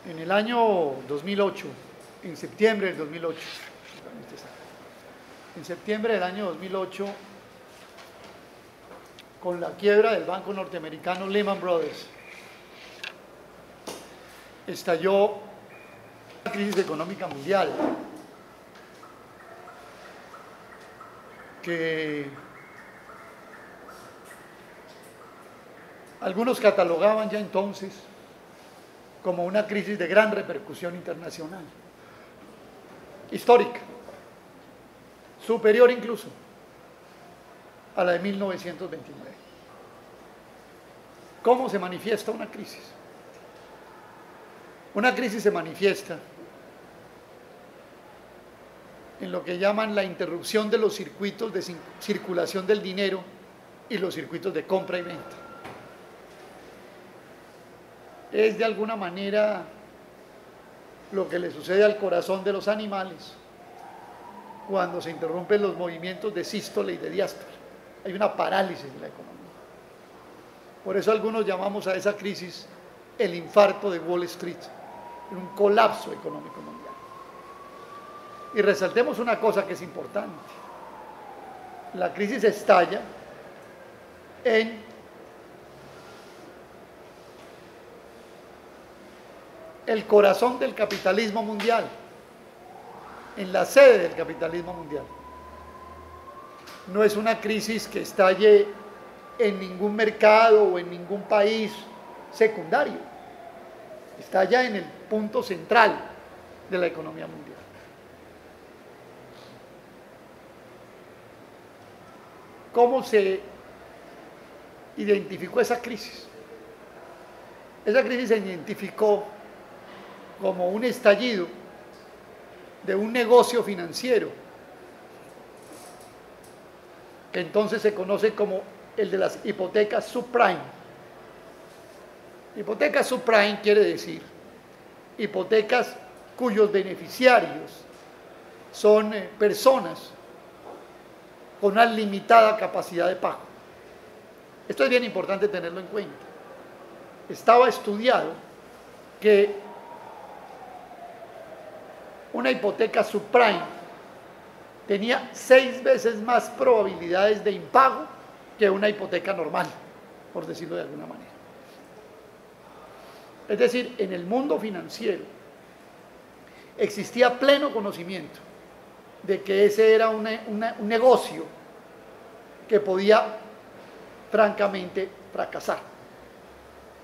En el año 2008, en septiembre del 2008, en septiembre del año 2008, con la quiebra del banco norteamericano Lehman Brothers, estalló la crisis económica mundial, que algunos catalogaban ya entonces como una crisis de gran repercusión internacional, histórica, superior incluso a la de 1929. ¿Cómo se manifiesta una crisis? Una crisis se manifiesta en lo que llaman la interrupción de los circuitos de circulación del dinero y los circuitos de compra y venta. Es de alguna manera lo que le sucede al corazón de los animales cuando se interrumpen los movimientos de sístole y de diástole. Hay una parálisis de la economía. Por eso algunos llamamos a esa crisis el infarto de Wall Street, un colapso económico mundial. Y resaltemos una cosa que es importante. La crisis estalla en el corazón del capitalismo mundial, en la sede del capitalismo mundial. No es una crisis que estalle en ningún mercado o en ningún país secundario. Estalla en el punto central de la economía mundial. ¿Cómo se identificó esa crisis? Esa crisis se identificó como un estallido de un negocio financiero que entonces se conoce como el de las hipotecas subprime. Hipotecas subprime quiere decir hipotecas cuyos beneficiarios son personas con una limitada capacidad de pago. Esto es bien importante tenerlo en cuenta. Estaba estudiado que una hipoteca subprime tenía 6 veces más probabilidades de impago que una hipoteca normal, por decirlo de alguna manera. Es decir, en el mundo financiero existía pleno conocimiento de que ese era un negocio que podía francamente fracasar.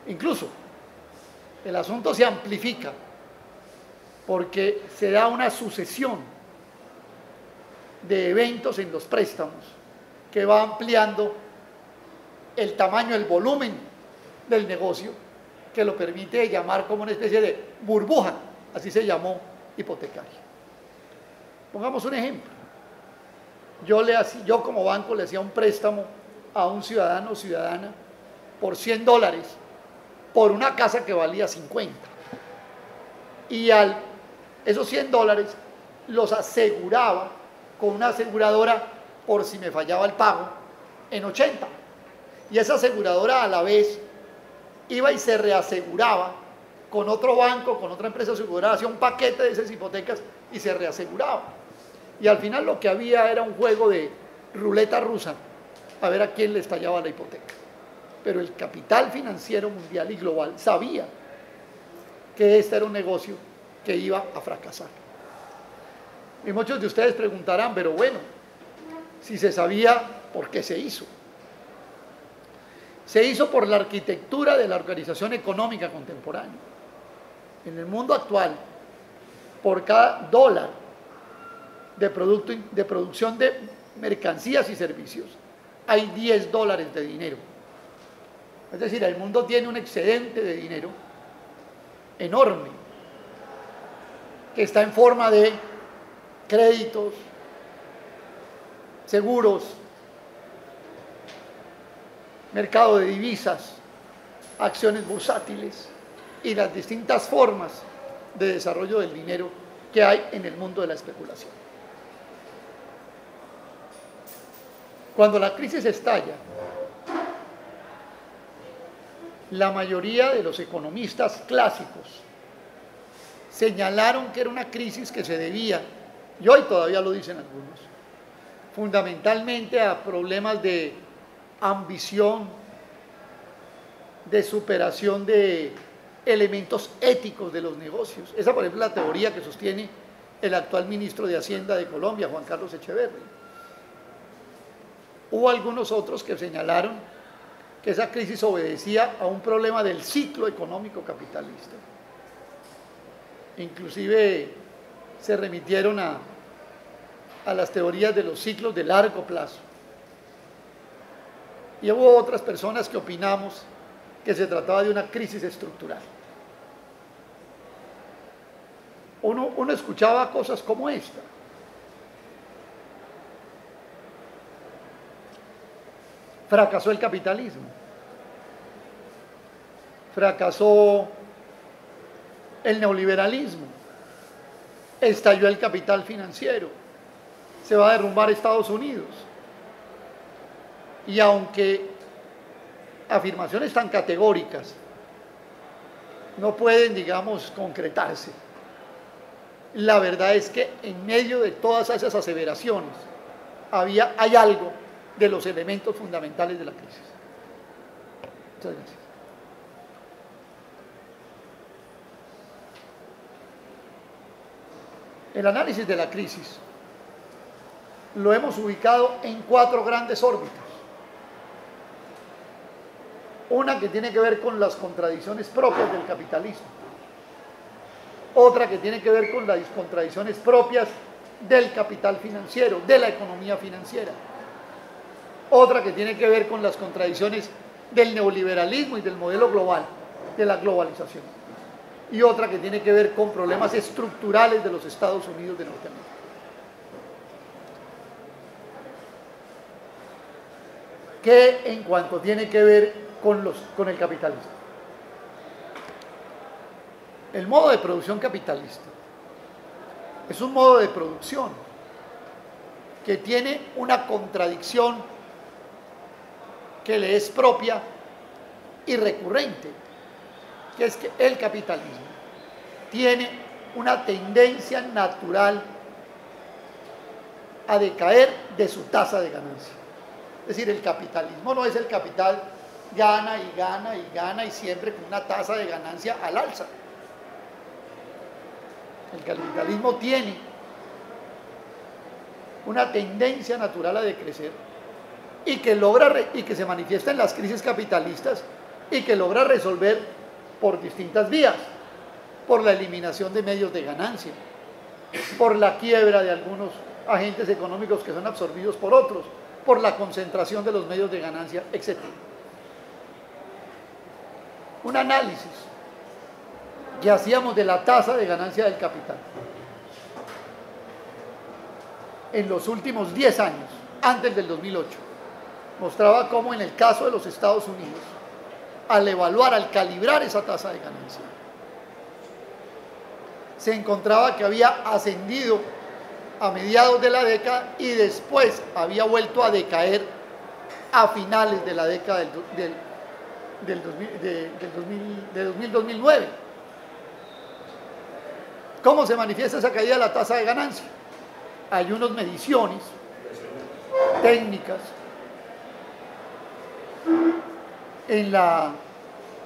Incluso el asunto se amplifica porque se da una sucesión de eventos en los préstamos que va ampliando el tamaño, el volumen del negocio, que lo permite llamar como una especie de burbuja, así se llamó, hipotecaria. Pongamos un ejemplo. Yo como banco le hacía un préstamo a un ciudadano o ciudadana por $100 por una casa que valía 50. Y esos $100 los aseguraba con una aseguradora por si me fallaba el pago en 80. Y esa aseguradora a la vez iba y se reaseguraba con otro banco, con otra empresa aseguradora, hacía un paquete de esas hipotecas y se reaseguraba. Y al final lo que había era un juego de ruleta rusa a ver a quién le estallaba la hipoteca. Pero el capital financiero mundial y global sabía que este era un negocio que iba a fracasar. Y muchos de ustedes preguntarán, pero bueno, si se sabía, ¿por qué se hizo? Se hizo por la arquitectura de la organización económica contemporánea. En el mundo actual, por cada dólar de producción de mercancías y servicios, hay $10 de dinero. Es decir, el mundo tiene un excedente de dinero enorme, que está en forma de créditos, seguros, mercado de divisas, acciones bursátiles y las distintas formas de desarrollo del dinero que hay en el mundo de la especulación. Cuando la crisis estalla, la mayoría de los economistas clásicos señalaron que era una crisis que se debía, y hoy todavía lo dicen algunos, fundamentalmente a problemas de ambición, de superación de elementos éticos de los negocios. Esa, por ejemplo, es la teoría que sostiene el actual ministro de Hacienda de Colombia, Juan Carlos Echeverri. Hubo algunos otros que señalaron que esa crisis obedecía a un problema del ciclo económico capitalista. Inclusive se remitieron a las teorías de los ciclos de largo plazo. Y hubo otras personas que opinamos que se trataba de una crisis estructural. Uno escuchaba cosas como esta. Fracasó el capitalismo. Fracasó el neoliberalismo. Estalló el capital financiero. Se va a derrumbar Estados Unidos. Y aunque afirmaciones tan categóricas no pueden, digamos, concretarse, la verdad es que en medio de todas esas aseveraciones hay algo de los elementos fundamentales de la crisis. Muchas gracias. El análisis de la crisis lo hemos ubicado en 4 grandes órbitas. Una que tiene que ver con las contradicciones propias del capitalismo. Otra que tiene que ver con las contradicciones propias del capital financiero, de la economía financiera. Otra que tiene que ver con las contradicciones del neoliberalismo y del modelo global, de la globalización. Y otra que tiene que ver con problemas estructurales de los Estados Unidos de Norteamérica. Que en cuanto tiene que ver con el capitalismo. El modo de producción capitalista es un modo de producción que tiene una contradicción que le es propia y recurrente, que es que el capitalismo tiene una tendencia natural a decaer de su tasa de ganancia. Es decir, el capitalismo no es el capital gana y gana y gana y siempre con una tasa de ganancia al alza. El capitalismo tiene una tendencia natural a decrecer y que se manifiesta en las crisis capitalistas y que logra resolver por distintas vías, por la eliminación de medios de ganancia, por la quiebra de algunos agentes económicos que son absorbidos por otros, por la concentración de los medios de ganancia, etc. Un análisis que hacíamos de la tasa de ganancia del capital en los últimos 10 años, antes del 2008, mostraba cómo en el caso de los Estados Unidos, al calibrar esa tasa de ganancia, se encontraba que había ascendido a mediados de la década y después había vuelto a decaer a finales de la década de 2009. ¿Cómo se manifiesta esa caída de la tasa de ganancia? Hay unas mediciones técnicas en la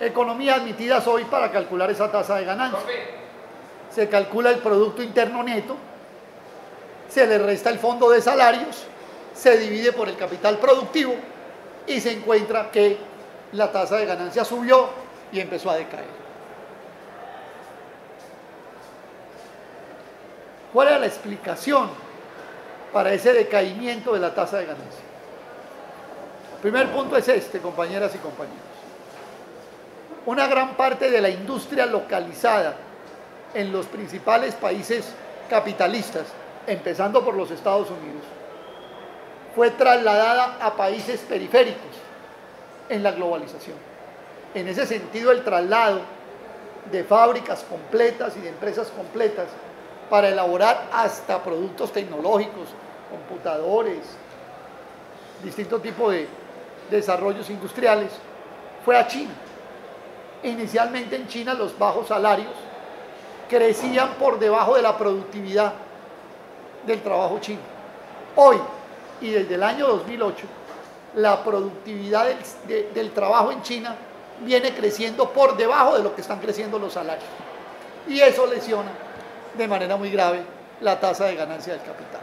economía admitidas hoy para calcular esa tasa de ganancia. Se calcula el Producto Interno Neto, se le resta el fondo de salarios, se divide por el capital productivo y se encuentra que la tasa de ganancia subió y empezó a decaer. ¿Cuál era la explicación para ese decaimiento de la tasa de ganancia? El primer punto es este, compañeras y compañeros. Una gran parte de la industria localizada en los principales países capitalistas, empezando por los Estados Unidos, fue trasladada a países periféricos en la globalización. En ese sentido, el traslado de fábricas completas y de empresas completas para elaborar hasta productos tecnológicos, computadores, distintos tipos de desarrollos industriales, fue a China. Inicialmente en China los bajos salarios crecían por debajo de la productividad del trabajo chino. Hoy, y desde el año 2008, la productividad del trabajo en China viene creciendo por debajo de lo que están creciendo los salarios. Y eso lesiona de manera muy grave la tasa de ganancia del capital.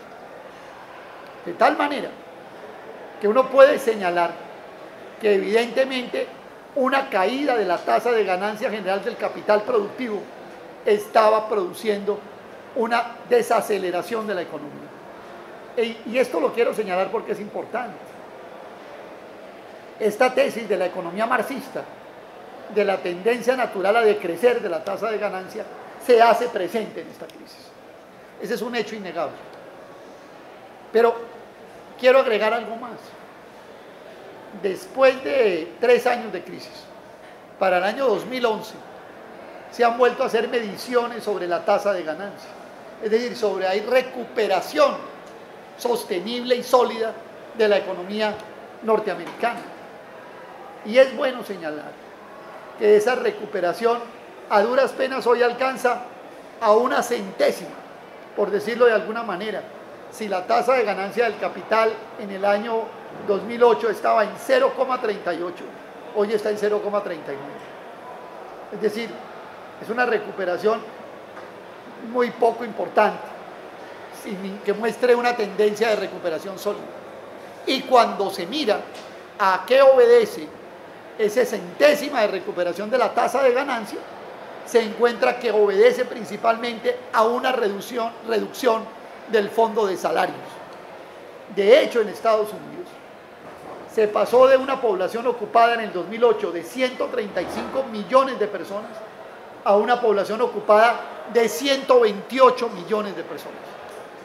De tal manera que uno puede señalar que evidentemente una caída de la tasa de ganancia general del capital productivo estaba produciendo una desaceleración de la economía. Y esto lo quiero señalar porque es importante. Esta tesis de la economía marxista, de la tendencia natural a decrecer de la tasa de ganancia, se hace presente en esta crisis. Ese es un hecho innegable. Pero quiero agregar algo más. Después de 3 años de crisis, para el año 2011, se han vuelto a hacer mediciones sobre la tasa de ganancia. Es decir, sobre hay recuperación sostenible y sólida de la economía norteamericana. Y es bueno señalar que esa recuperación a duras penas hoy alcanza a una centésima, por decirlo de alguna manera. Si la tasa de ganancia del capital en el año 2008 estaba en 0,38, hoy está en 0,39. Es decir, es una recuperación muy poco importante, sin que muestre una tendencia de recuperación sólida. Y cuando se mira a qué obedece esa centésima de recuperación de la tasa de ganancia, se encuentra que obedece principalmente a una reducción del fondo de salarios. De hecho, en Estados Unidos se pasó de una población ocupada en el 2008 de 135 millones de personas a una población ocupada de 128 millones de personas.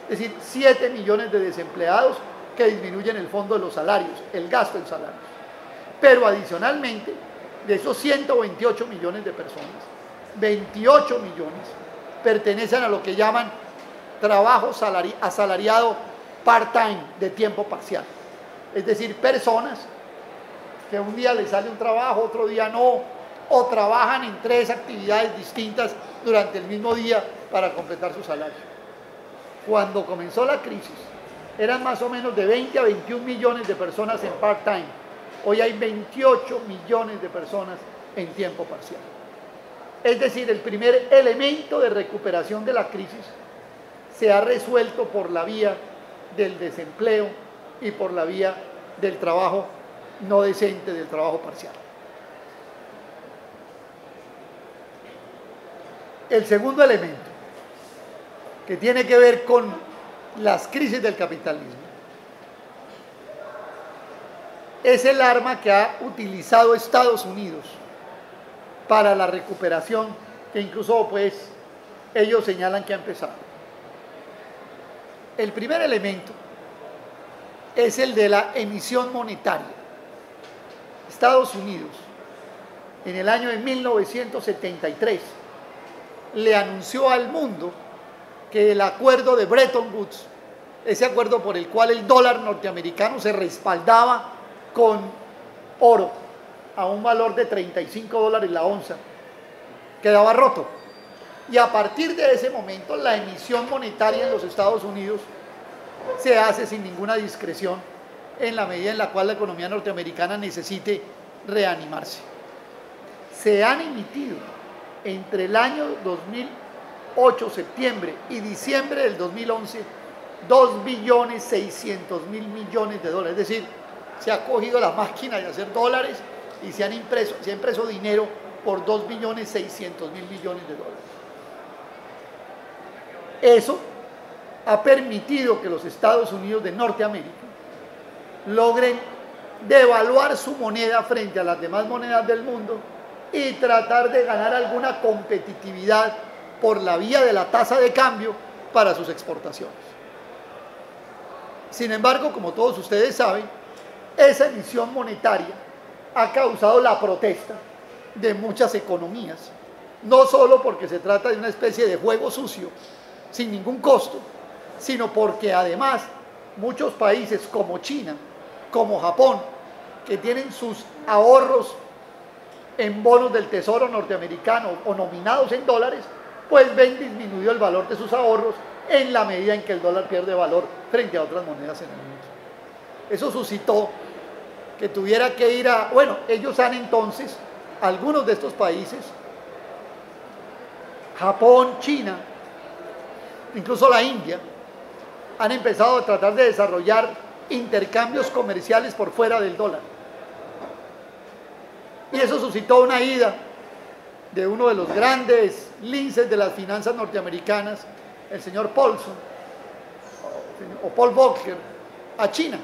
Es decir, 7 millones de desempleados que disminuyen el fondo de los salarios, el gasto en salarios. Pero adicionalmente, de esos 128 millones de personas, 28 millones pertenecen a lo que llaman trabajo asalariado part-time, de tiempo parcial. Es decir, personas que un día les sale un trabajo, otro día no, o trabajan en 3 actividades distintas durante el mismo día para completar su salario. Cuando comenzó la crisis, eran más o menos de 20 a 21 millones de personas en part-time. Hoy hay 28 millones de personas en tiempo parcial. Es decir, el primer elemento de recuperación de la crisis se ha resuelto por la vía del desempleo y por la vía del trabajo no decente, del trabajo parcial. El segundo elemento, que tiene que ver con las crisis del capitalismo, es el arma que ha utilizado Estados Unidos para la recuperación, que incluso pues ellos señalan que ha empezado. El primer elemento es el de la emisión monetaria. Estados Unidos, en el año de 1973, le anunció al mundo que el acuerdo de Bretton Woods, ese acuerdo por el cual el dólar norteamericano se respaldaba con oro a un valor de $35 la onza, quedaba roto. Y a partir de ese momento, la emisión monetaria en los Estados Unidos se hace sin ninguna discreción en la medida en la cual la economía norteamericana necesite reanimarse. Se han emitido entre el año 2008, septiembre, y diciembre del 2011, 2.600.000 millones de dólares. Es decir, se ha cogido la máquina de hacer dólares y se ha impreso dinero por 2.600.000 millones de dólares. Eso ha permitido que los Estados Unidos de Norteamérica logren devaluar su moneda frente a las demás monedas del mundo y tratar de ganar alguna competitividad por la vía de la tasa de cambio para sus exportaciones. Sin embargo, como todos ustedes saben, esa emisión monetaria ha causado la protesta de muchas economías, no solo porque se trata de una especie de juego sucio, sin ningún costo, sino porque además muchos países como China, como Japón, que tienen sus ahorros en bonos del Tesoro norteamericano o nominados en dólares, pues ven disminuido el valor de sus ahorros en la medida en que el dólar pierde valor frente a otras monedas en el mundo. Eso suscitó que tuviera que ir a, bueno, ellos han entonces, algunos de estos países, Japón, China, incluso la India, han empezado a tratar de desarrollar intercambios comerciales por fuera del dólar. Y eso suscitó una ida de uno de los grandes linces de las finanzas norteamericanas, el señor Paulson, o Paul Volcker, a China.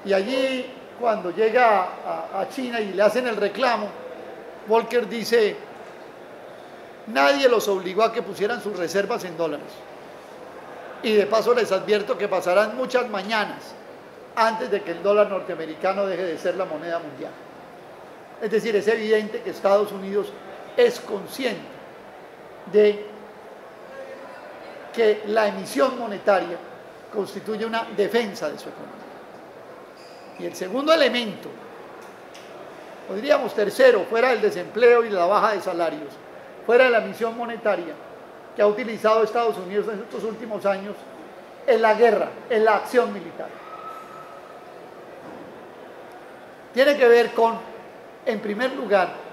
Y allí, cuando llega a China y le hacen el reclamo, Volcker dice: nadie los obligó a que pusieran sus reservas en dólares. Y de paso les advierto que pasarán muchas mañanas antes de que el dólar norteamericano deje de ser la moneda mundial. Es decir, es evidente que Estados Unidos es consciente de que la emisión monetaria constituye una defensa de su economía. Y el segundo elemento, o diríamos tercero, fuera del desempleo y la baja de salarios, fuera de la emisión monetaria que ha utilizado Estados Unidos en estos últimos años, es la guerra, es la acción militar. Tiene que ver con, en primer lugar,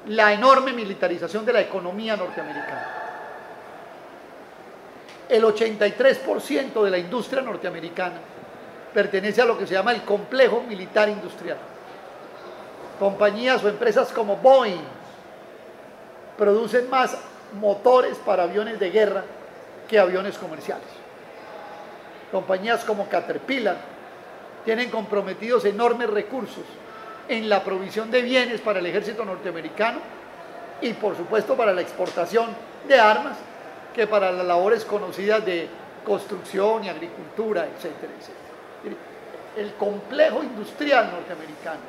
la enorme militarización de la economía norteamericana. El 83% de la industria norteamericana pertenece a lo que se llama el complejo militar industrial. Compañías o empresas como Boeing producen más motores para aviones de guerra que aviones comerciales. Compañías como Caterpillar tienen comprometidos enormes recursos en la provisión de bienes para el ejército norteamericano y por supuesto para la exportación de armas, que para las labores conocidas de construcción y agricultura, etcétera, etcétera. El complejo industrial norteamericano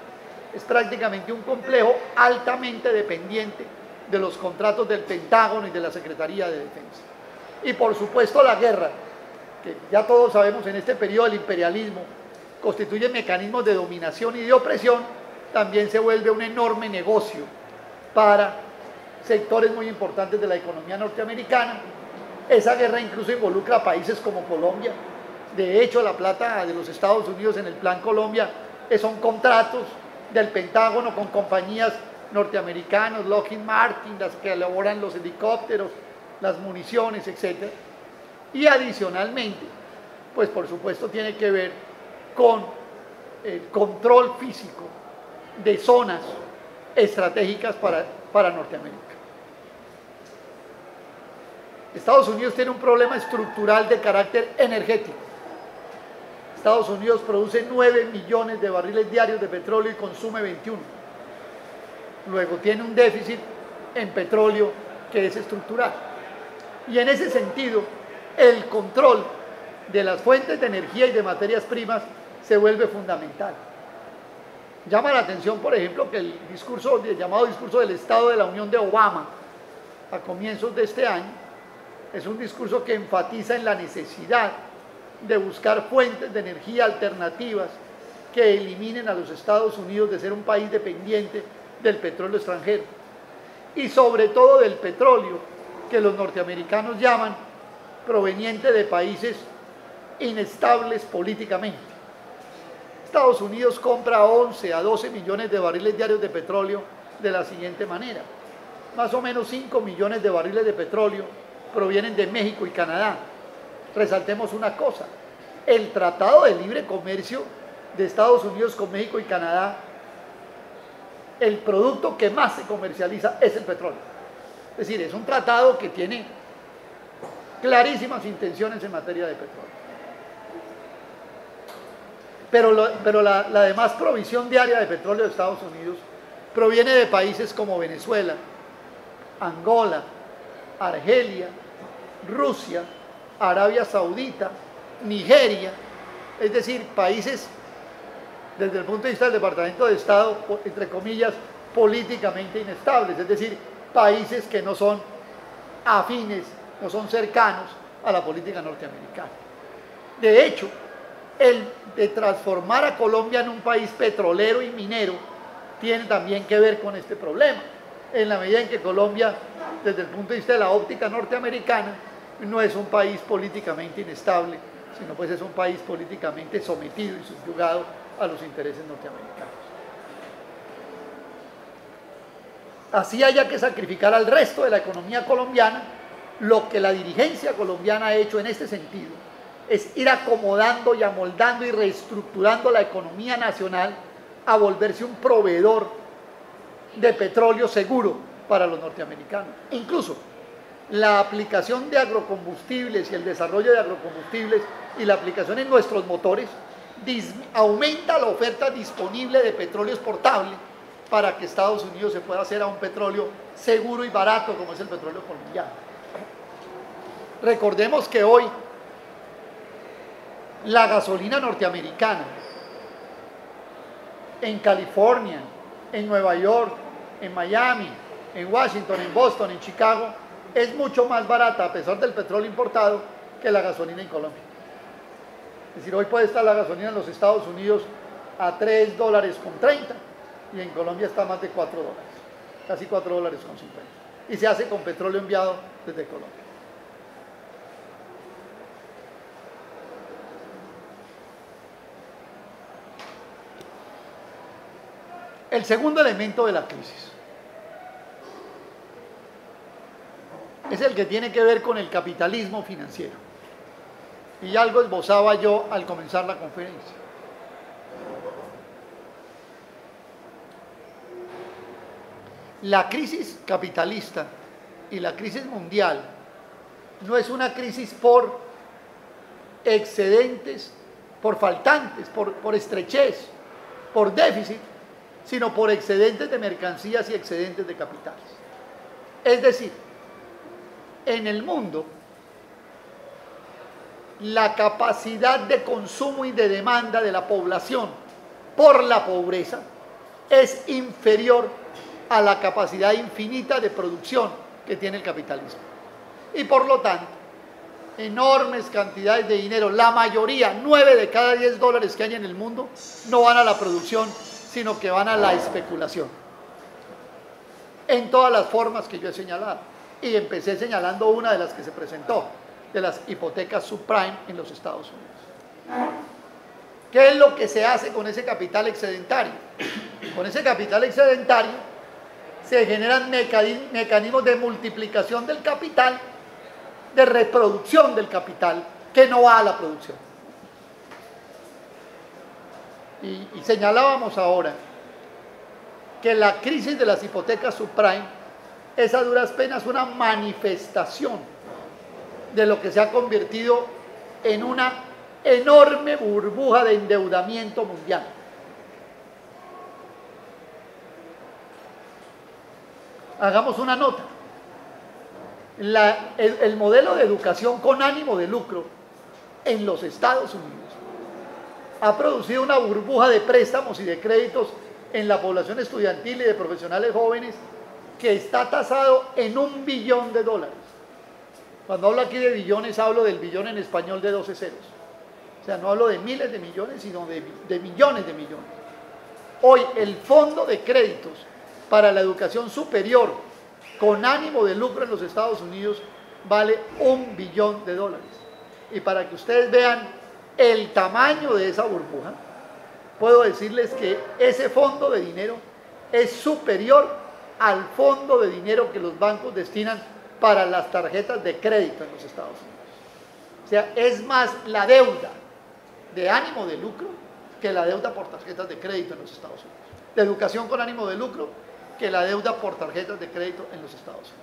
es prácticamente un complejo altamente dependiente de los contratos del Pentágono y de la Secretaría de Defensa. Y por supuesto la guerra, que ya todos sabemos en este periodo el imperialismo constituye mecanismos de dominación y de opresión, también se vuelve un enorme negocio para sectores muy importantes de la economía norteamericana. Esa guerra incluso involucra a países como Colombia. De hecho, la plata de los Estados Unidos en el Plan Colombia son contratos del Pentágono con compañías norteamericanas, Lockheed Martin, las que elaboran los helicópteros, las municiones, etc. Y adicionalmente, pues por supuesto tiene que ver con el control físico de zonas estratégicas para Norteamérica. Estados Unidos tiene un problema estructural de carácter energético. Estados Unidos produce 9 millones de barriles diarios de petróleo y consume 21. Luego tiene un déficit en petróleo que es estructural. Y en ese sentido, el control de las fuentes de energía y de materias primas se vuelve fundamental. Llama la atención, por ejemplo, que el llamado discurso del Estado de la Unión de Obama, a comienzos de este año, es un discurso que enfatiza en la necesidad de buscar fuentes de energía alternativas que eliminen a los Estados Unidos de ser un país dependiente del petróleo extranjero y sobre todo del petróleo que los norteamericanos llaman proveniente de países inestables políticamente. Estados Unidos compra 11 a 12 millones de barriles diarios de petróleo de la siguiente manera. Más o menos 5 millones de barriles de petróleo provienen de México y Canadá. Resaltemos una cosa: el Tratado de Libre Comercio de Estados Unidos con México y Canadá, el producto que más se comercializa es el petróleo. Es decir, es un tratado que tiene clarísimas intenciones en materia de petróleo. Pero la demás provisión diaria de petróleo de Estados Unidos proviene de países como Venezuela, Angola, Argelia, Rusia, Arabia Saudita, Nigeria, es decir, países desde el punto de vista del Departamento de Estado, entre comillas, políticamente inestables, es decir, países que no son afines, no son cercanos a la política norteamericana. De hecho, el de transformar a Colombia en un país petrolero y minero tiene también que ver con este problema, en la medida en que Colombia, desde el punto de vista de la óptica norteamericana, no es un país políticamente inestable, sino pues es un país políticamente sometido y subyugado a los intereses norteamericanos. Así haya que sacrificar al resto de la economía colombiana, lo que la dirigencia colombiana ha hecho en este sentido es ir acomodando y amoldando y reestructurando la economía nacional a volverse un proveedor de petróleo seguro para los norteamericanos. Incluso la aplicación de agrocombustibles y el desarrollo de agrocombustibles y la aplicación en nuestros motores aumenta la oferta disponible de petróleo exportable para que Estados Unidos se pueda hacer a un petróleo seguro y barato como es el petróleo colombiano. Recordemos que hoy la gasolina norteamericana en California, en Nueva York, en Miami, en Washington, en Boston, en Chicago, es mucho más barata a pesar del petróleo importado que la gasolina en Colombia. Es decir, hoy puede estar la gasolina en los Estados Unidos a $3.30 y en Colombia está a más de $4, casi $4.50. Y se hace con petróleo enviado desde Colombia. El segundo elemento de la crisis es el que tiene que ver con el capitalismo financiero. Y algo esbozaba yo al comenzar la conferencia. La crisis capitalista y la crisis mundial no es una crisis por excedentes, por faltantes, por estrechez, por déficit, sino por excedentes de mercancías y excedentes de capitales. Es decir, en el mundo, la capacidad de consumo y de demanda de la población por la pobreza es inferior a la capacidad infinita de producción que tiene el capitalismo. Y por lo tanto, enormes cantidades de dinero, la mayoría, 9 de cada 10 dólares que hay en el mundo, no van a la producción, sino que van a la especulación. En todas las formas que yo he señalado. Y empecé señalando una de las que se presentó, de las hipotecas subprime en los Estados Unidos. ¿Qué es lo que se hace con ese capital excedentario? Con ese capital excedentario se generan mecanismos de multiplicación del capital, de reproducción del capital, que no va a la producción. Y señalábamos ahora que la crisis de las hipotecas subprime es a duras penas una manifestación de lo que se ha convertido en una enorme burbuja de endeudamiento mundial. Hagamos una nota. El modelo de educación con ánimo de lucro en los Estados Unidos ha producido una burbuja de préstamos y de créditos en la población estudiantil y de profesionales jóvenes que está tasado en $1 billón. Cuando hablo aquí de billones, hablo del billón en español de 12 ceros. O sea, no hablo de miles de millones, sino de millones de millones. Hoy el fondo de créditos para la educación superior con ánimo de lucro en los Estados Unidos vale $1 billón. Y para que ustedes vean el tamaño de esa burbuja, puedo decirles que ese fondo de dinero es superior al fondo de dinero que los bancos destinan para las tarjetas de crédito en los Estados Unidos. O sea, es más la deuda de ánimo de lucro que la deuda por tarjetas de crédito en los Estados Unidos. De educación con ánimo de lucro que la deuda por tarjetas de crédito en los Estados Unidos.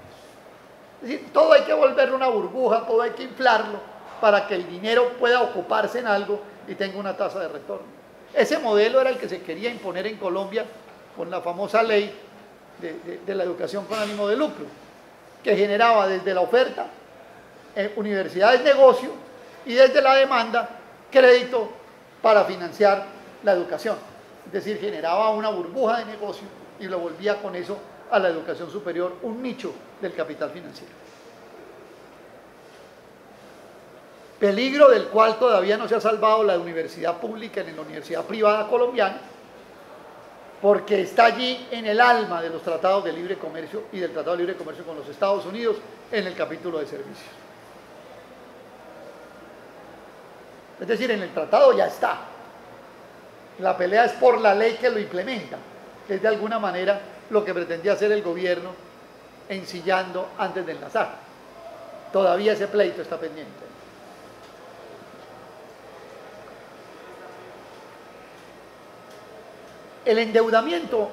Es decir, todo hay que volverlo una burbuja, todo hay que inflarlo para que el dinero pueda ocuparse en algo y tenga una tasa de retorno. Ese modelo era el que se quería imponer en Colombia con la famosa ley de la educación con ánimo de lucro, que generaba desde la oferta universidades negocio y desde la demanda crédito para financiar la educación. Es decir, generaba una burbuja de negocio y lo volvía con eso a la educación superior un nicho del capital financiero. Peligro del cual todavía no se ha salvado la universidad pública ni la universidad privada colombiana, porque está allí en el alma de los tratados de libre comercio y del Tratado de Libre Comercio con los Estados Unidos en el capítulo de servicios. Es decir, en el tratado ya está. La pelea es por la ley que lo implementa, que es de alguna manera lo que pretendía hacer el gobierno ensillando antes de enlazar. Todavía ese pleito está pendiente. El endeudamiento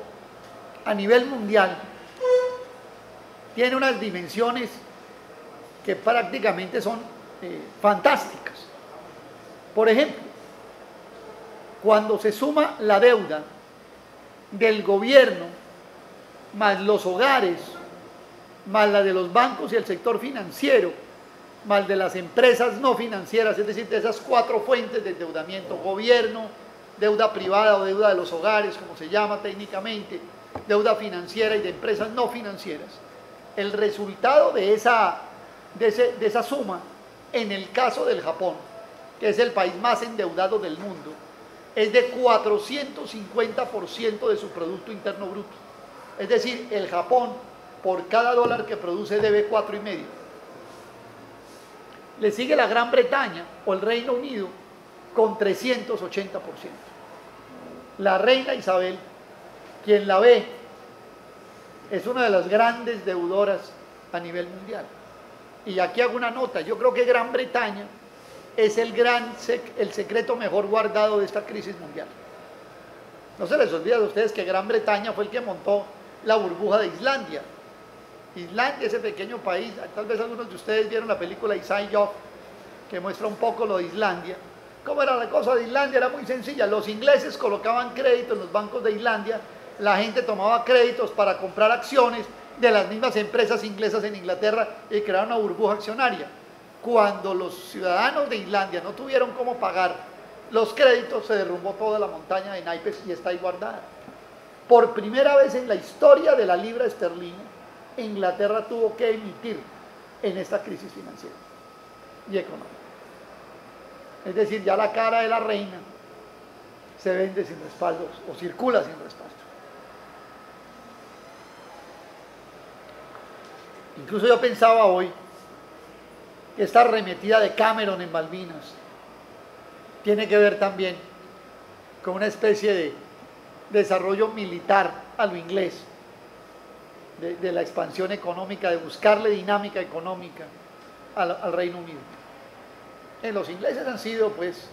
a nivel mundial tiene unas dimensiones que prácticamente son fantásticas. Por ejemplo, cuando se suma la deuda del gobierno, más los hogares, más la de los bancos y el sector financiero, más de las empresas no financieras, es decir, de esas 4 fuentes de endeudamiento: gobierno, deuda privada o deuda de los hogares, como se llama técnicamente, deuda financiera y de empresas no financieras. El resultado de esa suma, en el caso del Japón, que es el país más endeudado del mundo, es de 450% de su Producto Interno Bruto. Es decir, el Japón, por cada dólar que produce, debe 4,5. Le sigue la Gran Bretaña o el Reino Unido con 380%. La reina Isabel, quien la ve, es una de las grandes deudoras a nivel mundial. Y aquí hago una nota: yo creo que Gran Bretaña es el secreto mejor guardado de esta crisis mundial. No se les olvide a ustedes que Gran Bretaña fue el que montó la burbuja de Islandia. Islandia, ese pequeño país, tal vez algunos de ustedes vieron la película Inside Job, que muestra un poco lo de Islandia. ¿Cómo era la cosa de Islandia? Era muy sencilla. Los ingleses colocaban crédito en los bancos de Islandia, la gente tomaba créditos para comprar acciones de las mismas empresas inglesas en Inglaterra y crearon una burbuja accionaria. Cuando los ciudadanos de Islandia no tuvieron cómo pagar los créditos, se derrumbó toda la montaña de naipes y está ahí guardada. Por primera vez en la historia de la libra esterlina, Inglaterra tuvo que emitir en esta crisis financiera y económica. Es decir, ya la cara de la reina se vende sin respaldos o circula sin respaldo. Incluso yo pensaba hoy que esta arremetida de Cameron en Malvinas tiene que ver también con una especie de desarrollo militar a lo inglés, de la expansión económica, de buscarle dinámica económica al Reino Unido. Los ingleses han sido, pues,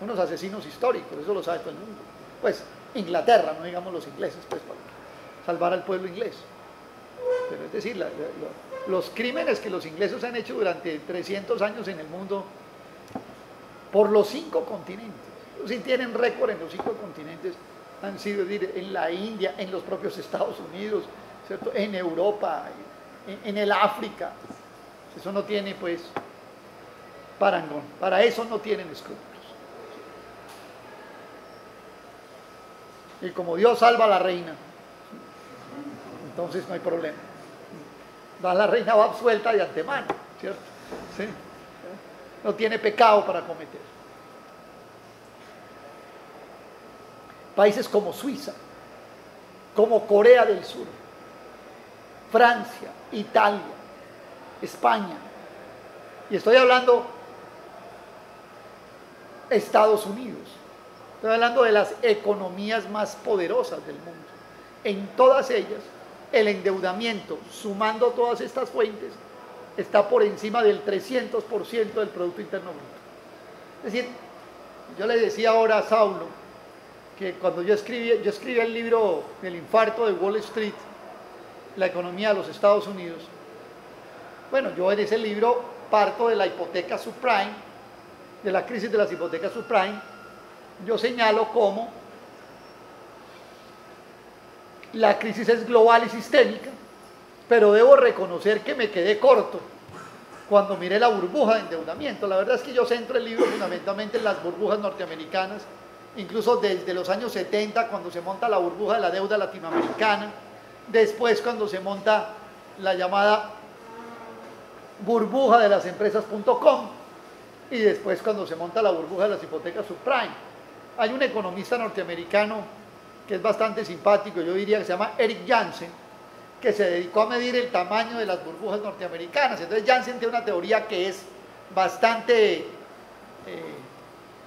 unos asesinos históricos, eso lo sabe todo el mundo. Pues, Inglaterra, no digamos los ingleses, pues, para salvar al pueblo inglés. Pero es decir, los crímenes que los ingleses han hecho durante 300 años en el mundo, por los 5 continentes, si tienen récord en los 5 continentes, han sido, en la India, en los propios Estados Unidos, ¿cierto?, en Europa, en el África. Eso no tiene, pues, parangón. Para eso no tienen escrúpulos. Y como Dios salva a la reina, entonces no hay problema. La reina va absuelta de antemano, ¿cierto? ¿Sí? No tiene pecado para cometer. Países como Suiza, como Corea del Sur, Francia, Italia, España, y estoy hablando Estados Unidos, estoy hablando de las economías más poderosas del mundo. En todas ellas, el endeudamiento, sumando todas estas fuentes, está por encima del 300% del Producto Interno Bruto. Es decir, yo le decía ahora a Saulo que cuando yo escribí el libro El infarto de Wall Street, la economía de los Estados Unidos, bueno, yo en ese libro parto de la hipoteca subprime, de la crisis de las hipotecas subprime. Yo señalo cómo la crisis es global y sistémica, pero debo reconocer que me quedé corto cuando miré la burbuja de endeudamiento. La verdad es que yo centro el libro fundamentalmente en las burbujas norteamericanas, incluso desde los años 70, cuando se monta la burbuja de la deuda latinoamericana, después cuando se monta la llamada burbuja de las empresas.com y después cuando se monta la burbuja de las hipotecas subprime. Hay un economista norteamericano que es bastante simpático, yo diría que se llama Eric Jansen, que se dedicó a medir el tamaño de las burbujas norteamericanas. Entonces Jansen tiene una teoría que es bastante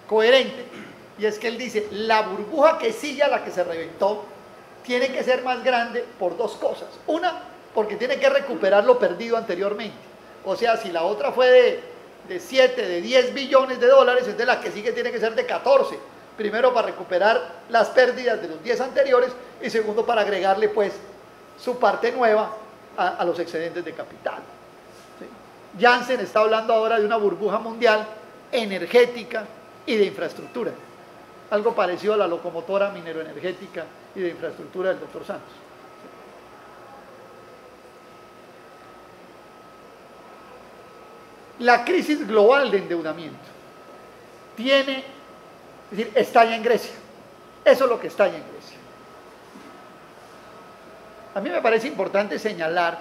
coherente, y es que él dice, la burbuja que sigue a la que se reventó tiene que ser más grande por dos cosas. Una, porque tiene que recuperar lo perdido anteriormente. O sea, si la otra fue de 7, de 10 billones de dólares, entonces la que sigue tiene que ser de 14. Primero para recuperar las pérdidas de los 10 anteriores y segundo para agregarle pues su parte nueva a los excedentes de capital. ¿Sí? Jansen está hablando ahora de una burbuja mundial energética y de infraestructura. Algo parecido a la locomotora mineroenergética y de infraestructura del doctor Santos. La crisis global de endeudamiento es decir, estalla en Grecia. Eso es lo que estalla en Grecia. A mí me parece importante señalar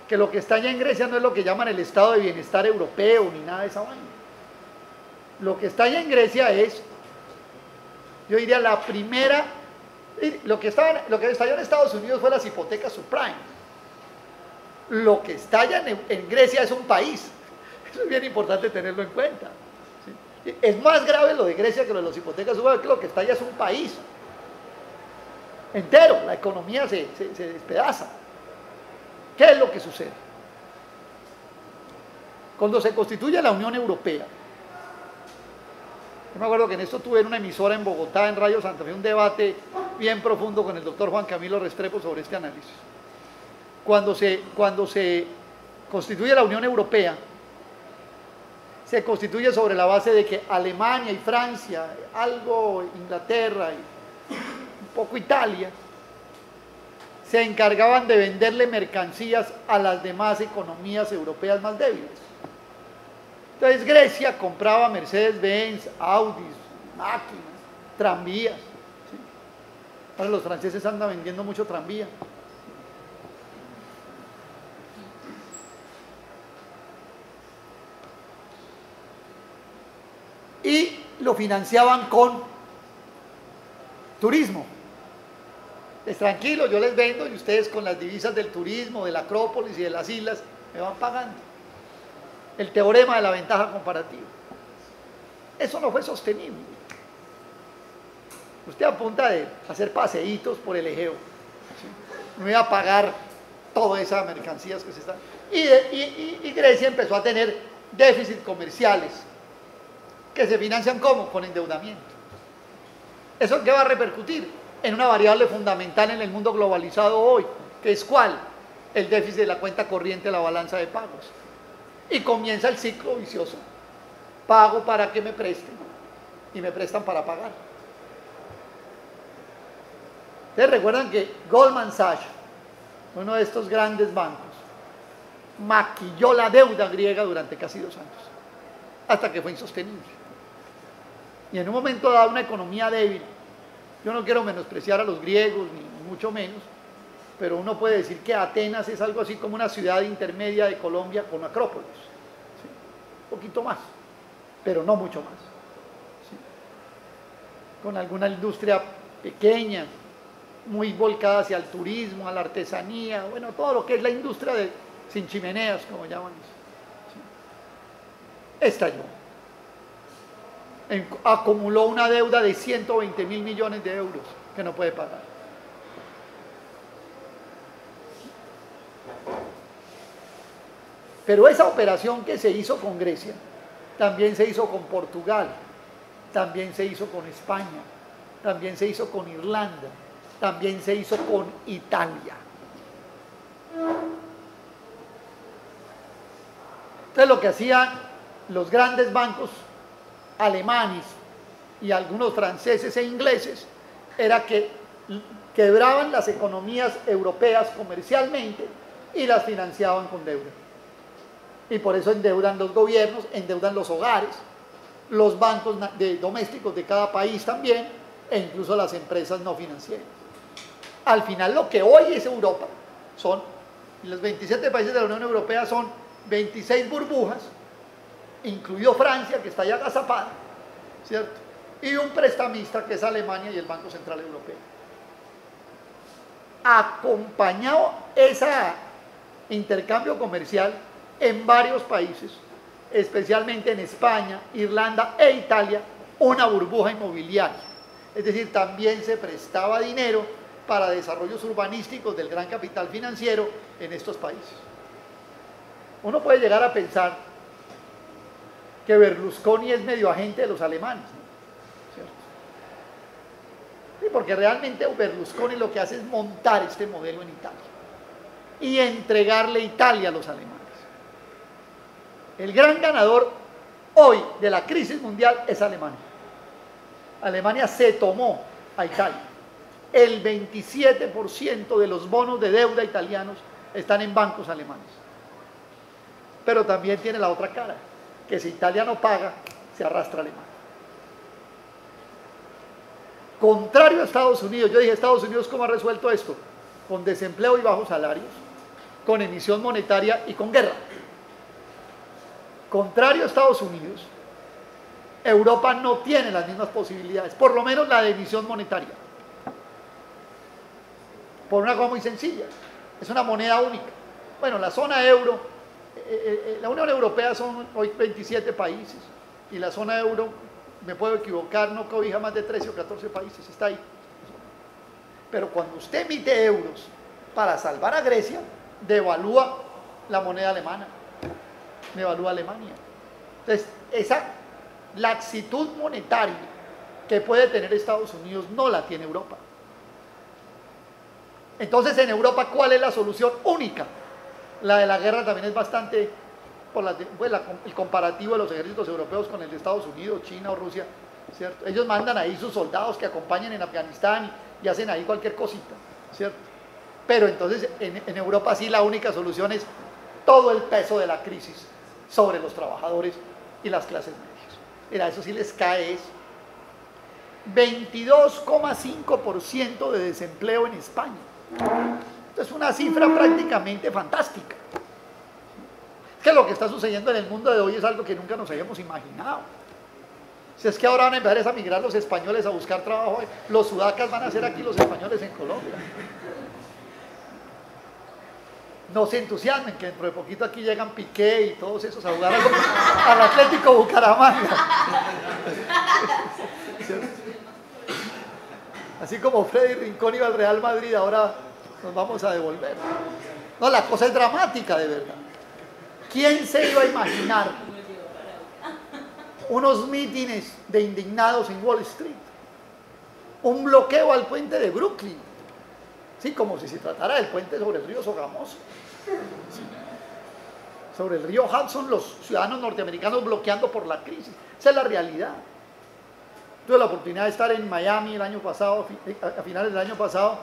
que lo que estalla en Grecia no es lo que llaman el estado de bienestar europeo ni nada de esa vaina. Lo que estalla en Grecia es, yo diría, la primera, lo que estalló en Estados Unidos fue las hipotecas subprime. Lo que estalla en Grecia es un país. Eso es bien importante tenerlo en cuenta. ¿Sí? Es más grave lo de Grecia que lo de las hipotecas subprime, que lo que estalla es un país entero. La economía se despedaza. ¿Qué es lo que sucede? Cuando se constituye la Unión Europea, yo me acuerdo que en esto tuve en una emisora en Bogotá, en Radio Santa Fe, un debate bien profundo con el doctor Juan Camilo Restrepo sobre este análisis. Cuando se constituye la Unión Europea, se constituye sobre la base de que Alemania y Francia, algo Inglaterra y un poco Italia, se encargaban de venderle mercancías a las demás economías europeas más débiles. Entonces Grecia compraba Mercedes-Benz, Audis, máquinas, tranvías. ¿Sí? Ahora los franceses andan vendiendo mucho tranvía. Y lo financiaban con turismo. Es tranquilo, yo les vendo y ustedes con las divisas del turismo, de la Acrópolis y de las islas me van pagando. El teorema de la ventaja comparativa. Eso no fue sostenible. Usted a punta de hacer paseitos por el Egeo, ¿sí? No iba a pagar todas esas mercancías que se están... Y Grecia empezó a tener déficits comerciales que se financian ¿cómo? Con endeudamiento. ¿Eso qué va a repercutir? En una variable fundamental en el mundo globalizado hoy, que es ¿cuál? El déficit de la cuenta corriente de la balanza de pagos. Y comienza el ciclo vicioso. Pago para que me presten y me prestan para pagar. Ustedes recuerdan que Goldman Sachs, uno de estos grandes bancos, maquilló la deuda griega durante casi 2 años, hasta que fue insostenible. Y en un momento dado, una economía débil, yo no quiero menospreciar a los griegos, ni mucho menos, pero uno puede decir que Atenas es algo así como una ciudad intermedia de Colombia con Acrópolis. ¿Sí? Un poquito más, pero no mucho más. ¿Sí? Con alguna industria pequeña, muy volcada hacia el turismo, a la artesanía, bueno, todo lo que es la industria de sin chimeneas, como llaman eso. ¿Sí? Estalló. Acumuló una deuda de 120.000 millones de euros que no puede pagar. Pero esa operación que se hizo con Grecia, también se hizo con Portugal, también se hizo con España, también se hizo con Irlanda, también se hizo con Italia. Entonces lo que hacían los grandes bancos alemanes y algunos franceses e ingleses era que quebraban las economías europeas comercialmente y las financiaban con deuda. Y por eso endeudan los gobiernos, endeudan los hogares, los bancos domésticos de cada país también, e incluso las empresas no financieras. Al final lo que hoy es Europa son, los 27 países de la Unión Europea son 26 burbujas, incluido Francia, que está ya agazapada, ¿cierto? Y un prestamista que es Alemania y el Banco Central Europeo. acompañado ese intercambio comercial en varios países, especialmente en España, Irlanda e Italia, una burbuja inmobiliaria. Es decir, también se prestaba dinero para desarrollos urbanísticos del gran capital financiero en estos países. Uno puede llegar a pensar que Berlusconi es medio agente de los alemanes, ¿no? ¿Cierto? Sí, porque realmente Berlusconi lo que hace es montar este modelo en Italia y entregarle Italia a los alemanes. El gran ganador hoy de la crisis mundial es Alemania. Alemania se tomó a Italia. El 27% de los bonos de deuda italianos están en bancos alemanes. Pero también tiene la otra cara, que si Italia no paga, se arrastra Alemania. Contrario a Estados Unidos, yo dije, Estados Unidos, ¿cómo ha resuelto esto? Con desempleo y bajos salarios, con emisión monetaria y con guerra. Contrario a Estados Unidos, Europa no tiene las mismas posibilidades, por lo menos la de emisión monetaria. Por una cosa muy sencilla, es una moneda única. Bueno, la zona euro, la Unión Europea son hoy 27 países, y la zona euro, me puedo equivocar, no cobija más de 13 o 14 países, está ahí. Pero cuando usted emite euros para salvar a Grecia, devalúa la moneda alemana, devalúa Alemania. Entonces, esa laxitud monetaria que puede tener Estados Unidos no la tiene Europa. Entonces, en Europa, ¿cuál es la solución única? La de la guerra también es bastante, el comparativo de los ejércitos europeos con el de Estados Unidos, China o Rusia, ¿cierto? Ellos mandan ahí sus soldados que acompañen en Afganistán y hacen ahí cualquier cosita, ¿cierto? Pero entonces en Europa sí la única solución es todo el peso de la crisis sobre los trabajadores y las clases medias. Mira, eso sí les cae es 22,5% de desempleo en España. Es una cifra prácticamente fantástica. Es que lo que está sucediendo en el mundo de hoy es algo que nunca nos habíamos imaginado. Si es que ahora van a empezar a migrar los españoles a buscar trabajo, los sudacas van a ser aquí los españoles en Colombia. No se entusiasmen, que dentro de poquito aquí llegan Piqué y todos esos a jugar al Atlético Bucaramanga. Así como Freddy Rincón iba al Real Madrid, ahora nos vamos a devolver. No, la cosa es dramática, de verdad. ¿Quién se iba a imaginar unos mítines de indignados en Wall Street? Un bloqueo al puente de Brooklyn. Sí, como si se tratara del puente sobre el río Sogamoso. Sí. Sobre el río Hudson, los ciudadanos norteamericanos bloqueando por la crisis. Esa es la realidad. Tuve la oportunidad de estar en Miami el año pasado, a finales del año pasado,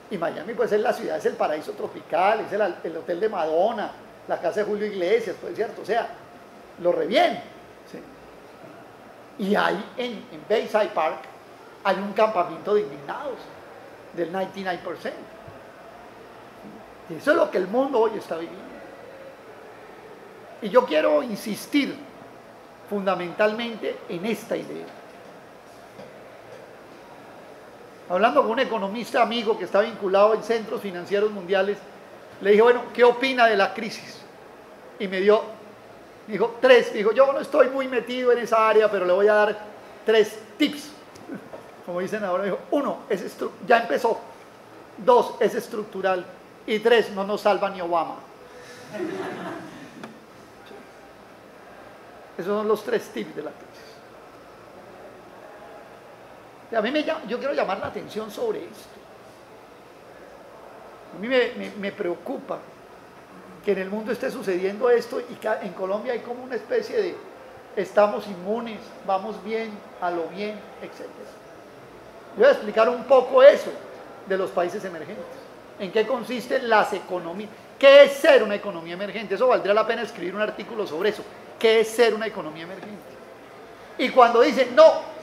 y Miami pues es la ciudad, es el paraíso tropical, es el hotel de Madonna, la casa de Julio Iglesias, pues cierto, o sea, lo re bien. ¿Sí? Y hay en Bayside Park, hay un campamento de indignados del 99%. Y eso es lo que el mundo hoy está viviendo. Y yo quiero insistir fundamentalmente en esta idea. Hablando con un economista amigo que está vinculado en centros financieros mundiales, le dije, bueno, ¿qué opina de la crisis? Y me dijo tres, dijo, yo no estoy muy metido en esa área, pero le voy a dar 3 tips. Como dicen ahora, dijo, 1, ya empezó, 2, es estructural, y 3, no nos salva ni Obama. Esos son los 3 tips de la crisis. A mí yo quiero llamar la atención sobre esto. A mí me preocupa que en el mundo esté sucediendo esto y que en Colombia hay como una especie de estamos inmunes, vamos bien, a lo bien, etc. Voy a explicar un poco eso de los países emergentes. ¿En qué consisten las economías? ¿Qué es ser una economía emergente? Eso valdría la pena escribir un artículo sobre eso. ¿Qué es ser una economía emergente? Y cuando dicen, no,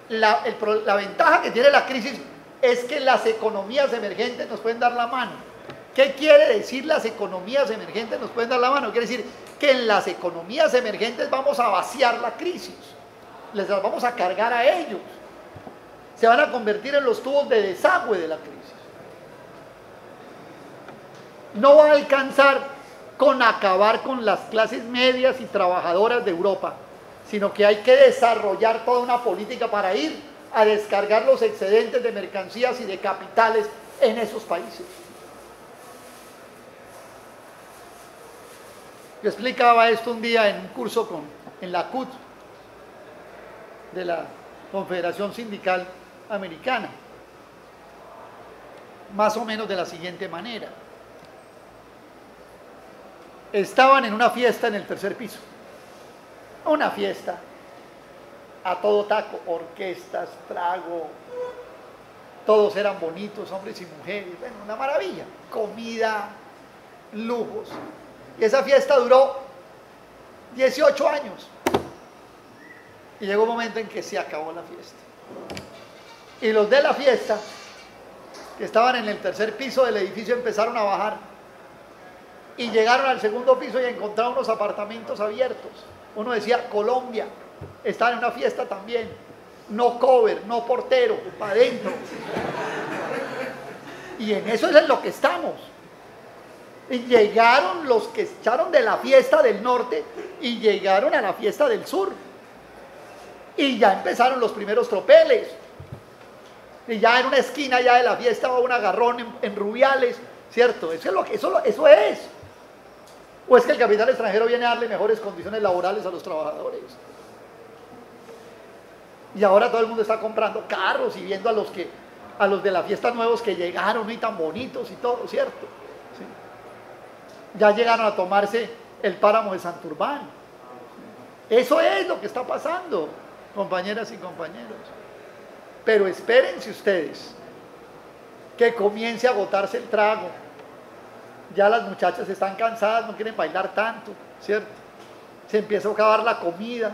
la ventaja que tiene la crisis es que las economías emergentes nos pueden dar la mano. ¿Qué quiere decir las economías emergentes nos pueden dar la mano? Quiere decir que en las economías emergentes vamos a vaciar la crisis, les las vamos a cargar a ellos, se van a convertir en los tubos de desagüe de la crisis. no va a alcanzar con acabar con las clases medias y trabajadoras de Europa, sino que hay que desarrollar toda una política para ir a descargar los excedentes de mercancías y de capitales en esos países. Yo explicaba esto un día en un curso en la CUT, de la Confederación Sindical Americana, más o menos de la siguiente manera. Estaban en una fiesta en el tercer piso, una fiesta a todo taco, orquestas, trago, todos eran bonitos, hombres y mujeres, bueno, una maravilla, comida, lujos. Y esa fiesta duró 18 años. Y llegó un momento en que se acabó la fiesta. Y los de la fiesta, que estaban en el tercer piso del edificio, empezaron a bajar. Y llegaron al segundo piso y encontraron unos apartamentos abiertos. Uno decía Colombia, estaban en una fiesta también. No cover, no portero, para adentro. Y en eso es en lo que estamos. Y llegaron los que echaron de la fiesta del norte y llegaron a la fiesta del sur. Y ya empezaron los primeros tropeles. Y ya en una esquina ya de la fiesta va un agarrón en Rubiales, ¿cierto? Eso es. ¿O es que el capital extranjero viene a darle mejores condiciones laborales a los trabajadores? Y ahora todo el mundo está comprando carros y viendo a los de la fiesta nuevos que llegaron y tan bonitos y todo, ¿cierto? ¿Sí? Ya llegaron a tomarse el páramo de Santurbán. Eso es lo que está pasando, compañeras y compañeros. Pero espérense ustedes que comience a agotarse el trago. Ya las muchachas están cansadas, no quieren bailar tanto, ¿cierto? Se empieza a acabar la comida,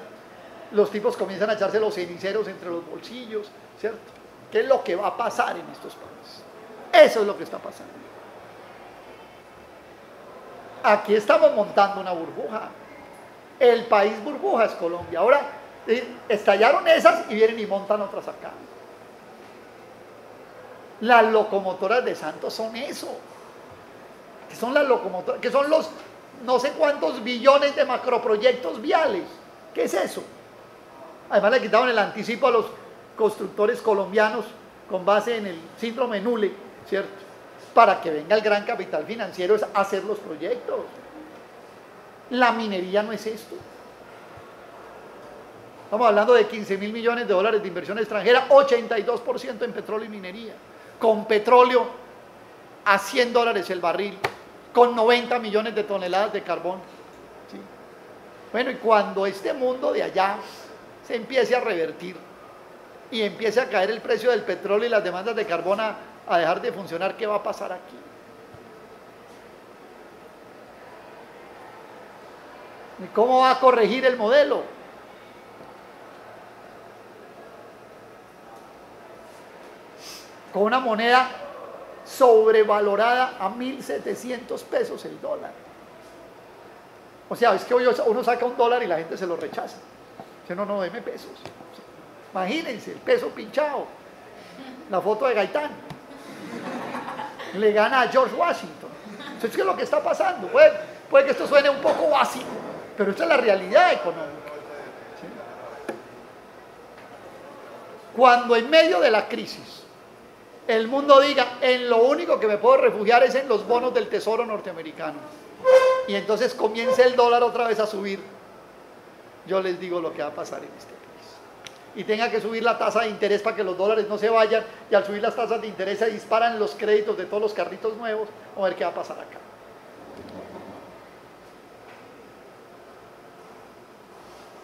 los tipos comienzan a echarse los ceniceros entre los bolsillos, ¿cierto? ¿Qué es lo que va a pasar en estos países? Eso es lo que está pasando. Aquí estamos montando una burbuja. El país burbuja es Colombia. Ahora estallaron esas y vienen y montan otras acá. Las locomotoras de Santos son eso. Que son las locomotoras, que son los no sé cuántos billones de macroproyectos viales. ¿Qué es eso? Además le quitaron el anticipo a los constructores colombianos con base en el síndrome Nule, ¿cierto? Para que venga el gran capital financiero a hacer los proyectos. La minería no es esto. Estamos hablando de 15.000 millones de dólares de inversión extranjera, 82% en petróleo y minería, con petróleo a $100 el barril, con 90 millones de toneladas de carbón. ¿Sí? Bueno, y cuando este mundo de allá se empiece a revertir y empiece a caer el precio del petróleo y las demandas de carbón a dejar de funcionar, ¿qué va a pasar aquí? ¿Y cómo va a corregir el modelo? Con una moneda sobrevalorada a 1.700 pesos el dólar. O sea, es que hoy uno saca $1 y la gente se lo rechaza. Dice, no, deme pesos. Imagínense, el peso pinchado. La foto de Gaitán. Le gana a George Washington. Entonces, ¿qué es lo que está pasando? Puede que esto suene un poco básico, pero esta es la realidad económica. ¿Sí? Cuando en medio de la crisis el mundo diga, en lo único que me puedo refugiar es en los bonos del Tesoro norteamericano, y entonces comience el dólar otra vez a subir, yo les digo lo que va a pasar en este país. Y tenga que subir la tasa de interés para que los dólares no se vayan, y al subir las tasas de interés se disparan los créditos de todos los carritos nuevos. A ver qué va a pasar acá.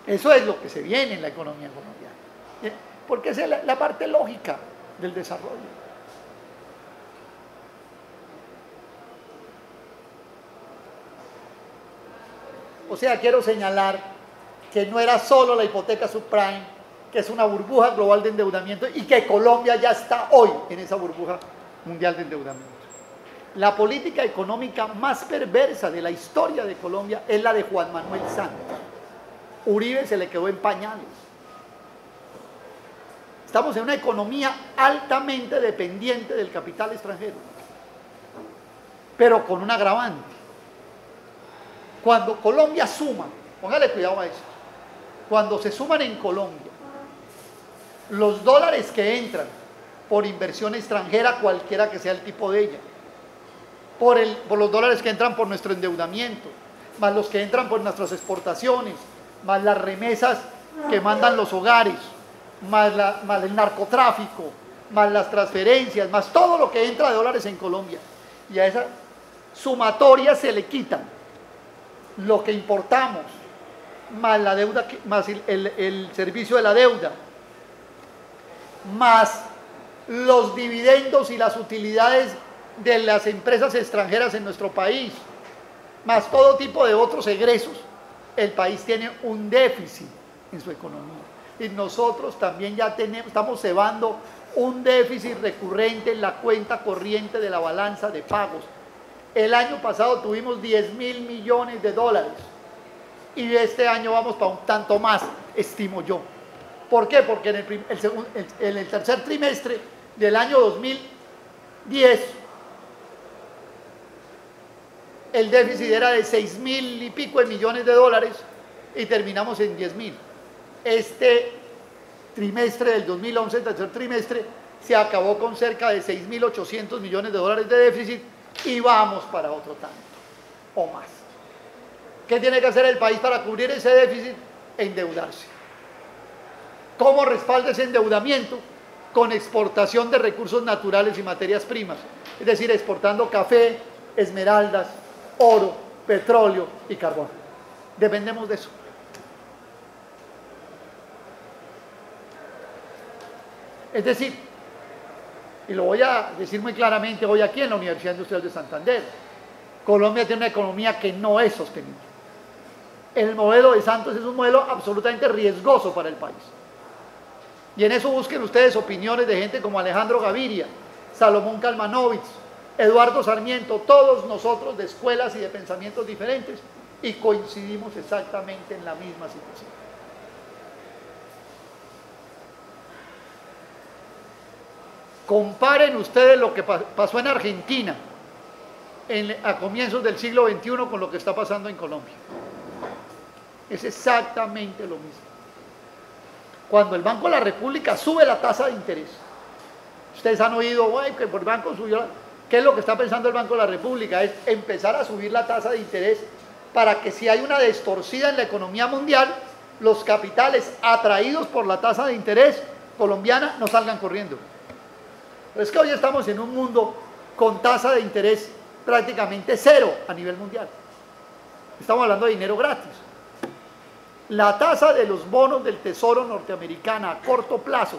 Eso es lo que se viene en la economía colombiana, porque esa es la parte lógica del desarrollo. O sea, quiero señalar que no era solo la hipoteca subprime, que es una burbuja global de endeudamiento, y que Colombia ya está hoy en esa burbuja mundial de endeudamiento. La política económica más perversa de la historia de Colombia es la de Juan Manuel Santos. Uribe se le quedó en pañales. Estamos en una economía altamente dependiente del capital extranjero. pero con un agravante. Cuando Colombia suma, póngale cuidado a eso, cuando se suman en Colombia los dólares que entran por inversión extranjera, cualquiera que sea el tipo de ella, por los dólares que entran por nuestro endeudamiento, más los que entran por nuestras exportaciones, más las remesas que mandan los hogares, más el narcotráfico, más las transferencias, más todo lo que entra de dólares en Colombia. Y a esa sumatoria se le quitan lo que importamos, más la deuda, más el servicio de la deuda, más los dividendos y las utilidades de las empresas extranjeras en nuestro país, más todo tipo de otros egresos, el país tiene un déficit en su economía. Y nosotros también ya estamos cebando un déficit recurrente en la cuenta corriente de la balanza de pagos. El año pasado tuvimos 10.000 millones de dólares y este año vamos para un tanto más, estimo yo. ¿Por qué? Porque en el tercer trimestre del año 2010 el déficit era de 6.000 y pico de millones de dólares y terminamos en 10.000. Este trimestre del 2011, el tercer trimestre, se acabó con cerca de 6.800 millones de dólares de déficit y vamos para otro tanto o más. ¿Qué tiene que hacer el país para cubrir ese déficit? Endeudarse. ¿Cómo respalda ese endeudamiento? Con exportación de recursos naturales y materias primas, es decir, exportando café, esmeraldas, oro, petróleo y carbón. Dependemos de eso. Es decir, y lo voy a decir muy claramente hoy aquí en la Universidad Industrial de Santander, Colombia tiene una economía que no es sostenible. El modelo de Santos es un modelo absolutamente riesgoso para el país. Y en eso busquen ustedes opiniones de gente como Alejandro Gaviria, Salomón Kalmanovich, Eduardo Sarmiento, todos nosotros de escuelas y de pensamientos diferentes, y coincidimos exactamente en la misma situación. Comparen ustedes lo que pasó en Argentina a comienzos del siglo XXI con lo que está pasando en Colombia. Es exactamente lo mismo. Cuando el Banco de la República sube la tasa de interés, ustedes han oído que por el banco subió. ¿Qué es lo que está pensando el Banco de la República? Es empezar a subir la tasa de interés para que si hay una destorcida en la economía mundial, los capitales atraídos por la tasa de interés colombiana no salgan corriendo. Pero es que hoy estamos en un mundo con tasa de interés prácticamente cero a nivel mundial. Estamos hablando de dinero gratis. La tasa de los bonos del Tesoro norteamericana a corto plazo,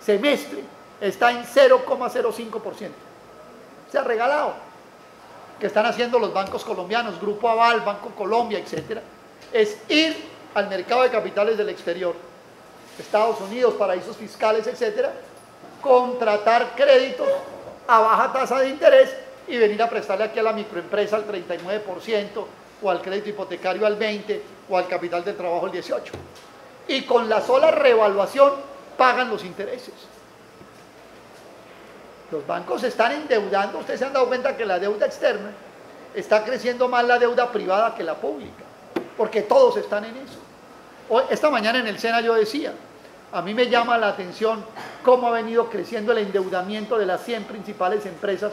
semestre, está en 0,05%. Se ha regalado. Que están haciendo los bancos colombianos, Grupo Aval, Banco Colombia, etcétera, es ir al mercado de capitales del exterior, Estados Unidos, paraísos fiscales, etcétera, contratar créditos a baja tasa de interés y venir a prestarle aquí a la microempresa al 39%, o al crédito hipotecario al 20%, o al capital de trabajo al 18%. Y con la sola revaluación pagan los intereses. Los bancos se están endeudando. Ustedes se han dado cuenta que la deuda externa está creciendo más la deuda privada que la pública, porque todos están en eso. Esta mañana en el SENA yo decía, a mí me llama la atención cómo ha venido creciendo el endeudamiento de las 100 principales empresas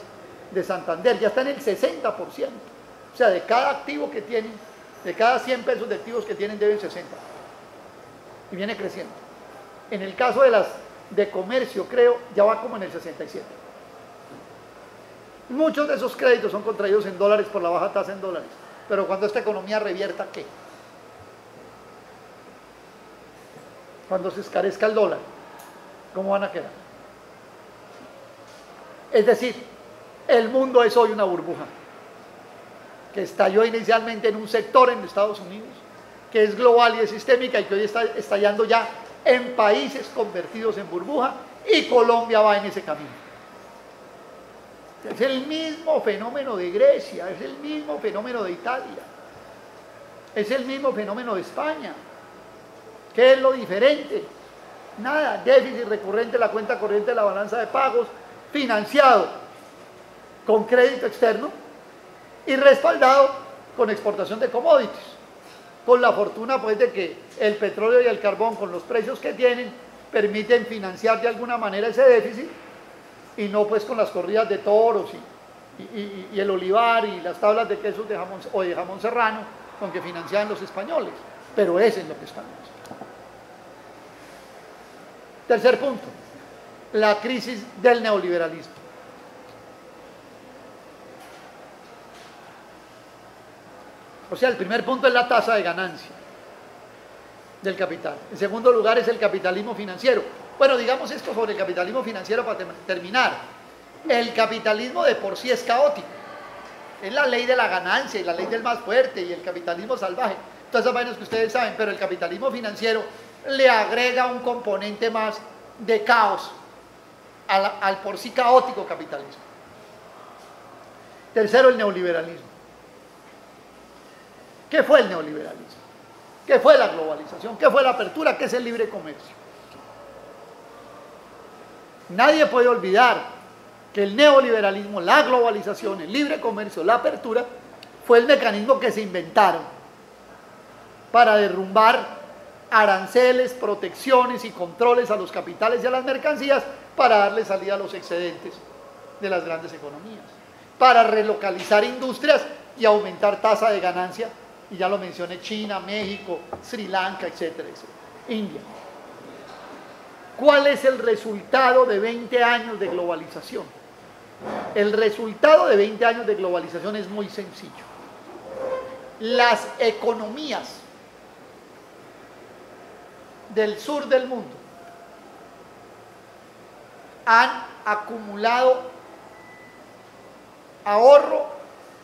de Santander. Ya está en el 60%. O sea, de cada activo que tienen, de cada 100 pesos de activos que tienen, deben 60. Y viene creciendo. En el caso de las de comercio, creo, ya va como en el 67. Muchos de esos créditos son contraídos en dólares por la baja tasa en dólares. Pero cuando esta economía revierta, ¿qué? Cuando se escarezca el dólar, ¿cómo van a quedar? Es decir, el mundo es hoy una burbuja que estalló inicialmente en un sector en Estados Unidos, que es global y es sistémica y que hoy está estallando ya en países convertidos en burbuja, y Colombia va en ese camino. Es el mismo fenómeno de Grecia, es el mismo fenómeno de Italia, es el mismo fenómeno de España. ¿Qué es lo diferente? Nada, déficit recurrente en la cuenta corriente de la balanza de pagos, financiado con crédito externo, y respaldado con exportación de commodities, con la fortuna pues de que el petróleo y el carbón con los precios que tienen permiten financiar de alguna manera ese déficit y no pues con las corridas de toros y el olivar y las tablas de quesos de jamón, o de jamón serrano con que financiaban los españoles, pero ese es lo que estamos. Tercer punto, la crisis del neoliberalismo. O sea, el primer punto es la tasa de ganancia del capital. En segundo lugar es el capitalismo financiero. Bueno, digamos esto sobre el capitalismo financiero para terminar. El capitalismo de por sí es caótico. Es la ley de la ganancia y la ley del más fuerte y el capitalismo salvaje. Todas esas vainas que ustedes saben, pero el capitalismo financiero le agrega un componente más de caos al por sí caótico capitalismo. Tercero, el neoliberalismo. ¿Qué fue el neoliberalismo? ¿Qué fue la globalización? ¿Qué fue la apertura? ¿Qué es el libre comercio? Nadie puede olvidar que el neoliberalismo, la globalización, el libre comercio, la apertura, fue el mecanismo que se inventaron para derrumbar aranceles, protecciones y controles a los capitales y a las mercancías para darle salida a los excedentes de las grandes economías, para relocalizar industrias y aumentar tasa de ganancia, y ya lo mencioné, China, México, Sri Lanka, etcétera, etcétera, India. ¿Cuál es el resultado de 20 años de globalización? El resultado de 20 años de globalización es muy sencillo. Las economías del sur del mundo han acumulado ahorro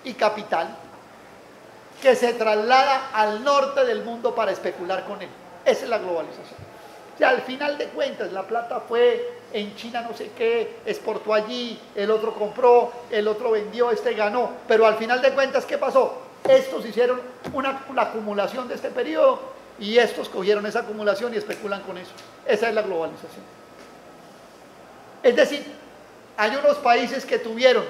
y capital que se traslada al norte del mundo para especular con él. Esa es la globalización. O sea, al final de cuentas, la plata fue en China no sé qué, exportó allí, el otro compró, el otro vendió, este ganó. Pero al final de cuentas, ¿qué pasó? Estos hicieron una acumulación de este periodo y estos cogieron esa acumulación y especulan con eso. Esa es la globalización. Es decir, hay unos países que tuvieron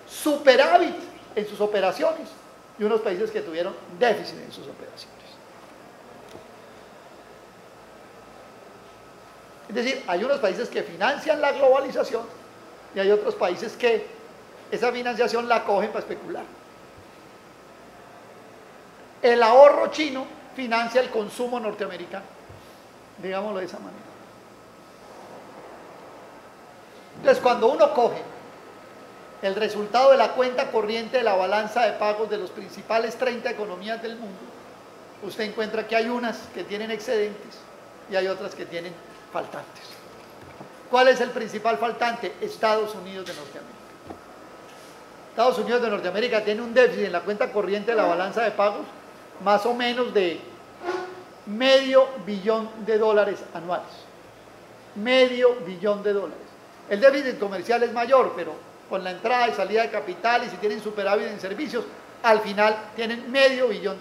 superávit en sus operaciones y unos países que tuvieron déficit en sus operaciones. Es decir, hay unos países que financian la globalización y hay otros países que esa financiación la cogen para especular. El ahorro chino financia el consumo norteamericano, digámoslo de esa manera. Entonces, cuando uno coge el resultado de la cuenta corriente de la balanza de pagos de los principales 30 economías del mundo, usted encuentra que hay unas que tienen excedentes y hay otras que tienen faltantes. ¿Cuál es el principal faltante? Estados Unidos de Norteamérica. Estados Unidos de Norteamérica tiene un déficit en la cuenta corriente de la balanza de pagos más o menos de $500 billion anuales. $500 billion. El déficit comercial es mayor, pero con la entrada y salida de capital y si tienen superávit en servicios, al final tienen $500 billion.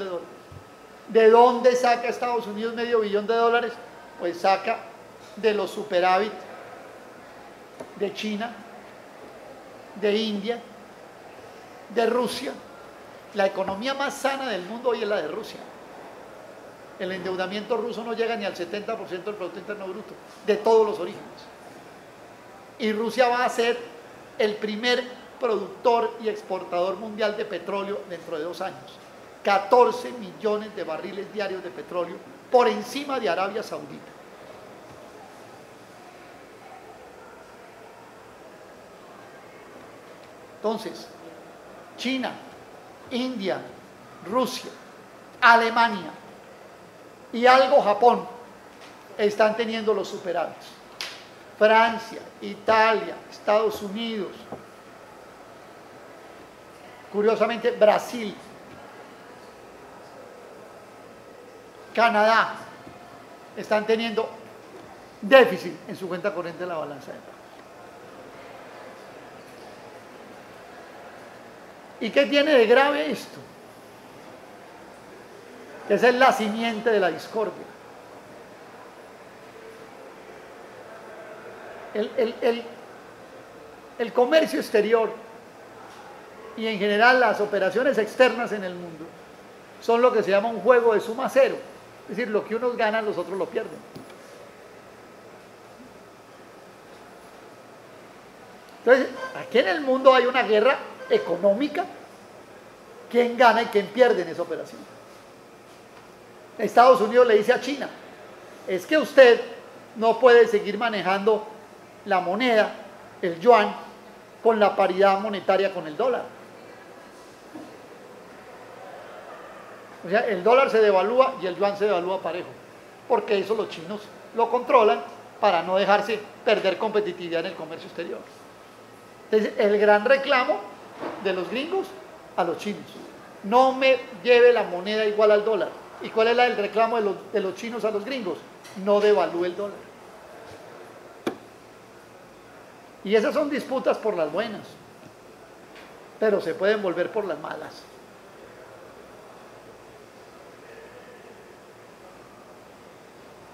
¿De dónde saca Estados Unidos $500 billion? Pues saca de los superávit de China, de India, de Rusia. La economía más sana del mundo hoy es la de Rusia. El endeudamiento ruso no llega ni al 70% del Producto Interno Bruto, de todos los orígenes. Y Rusia va a ser el primer productor y exportador mundial de petróleo dentro de 2 años. 14 millones de barriles diarios de petróleo por encima de Arabia Saudita. Entonces, China, India, Rusia, Alemania y algo Japón están teniendo los superávits. Francia, Italia, Estados Unidos, curiosamente Brasil, Canadá, están teniendo déficit en su cuenta corriente de la balanza de pagos. ¿Y qué tiene de grave esto? Que esa es la simiente de la discordia. El comercio exterior y en general las operaciones externas en el mundo son lo que se llama un juego de suma cero. Es decir, lo que unos ganan, los otros lo pierden. Entonces, aquí en el mundo hay una guerra económica. ¿Quién gana y quién pierde en esa operación? Estados Unidos le dice a China, es que usted no puede seguir manejando la moneda, el yuan, con la paridad monetaria con el dólar. O sea, el dólar se devalúa y el yuan se devalúa parejo, porque eso los chinos lo controlan para no dejarse perder competitividad en el comercio exterior. Entonces, el gran reclamo de los gringos a los chinos, no me lleve la moneda igual al dólar. ¿Y cuál es el reclamo de los chinos a los gringos? No devalúe el dólar. Y esas son disputas por las buenas, pero se pueden volver por las malas.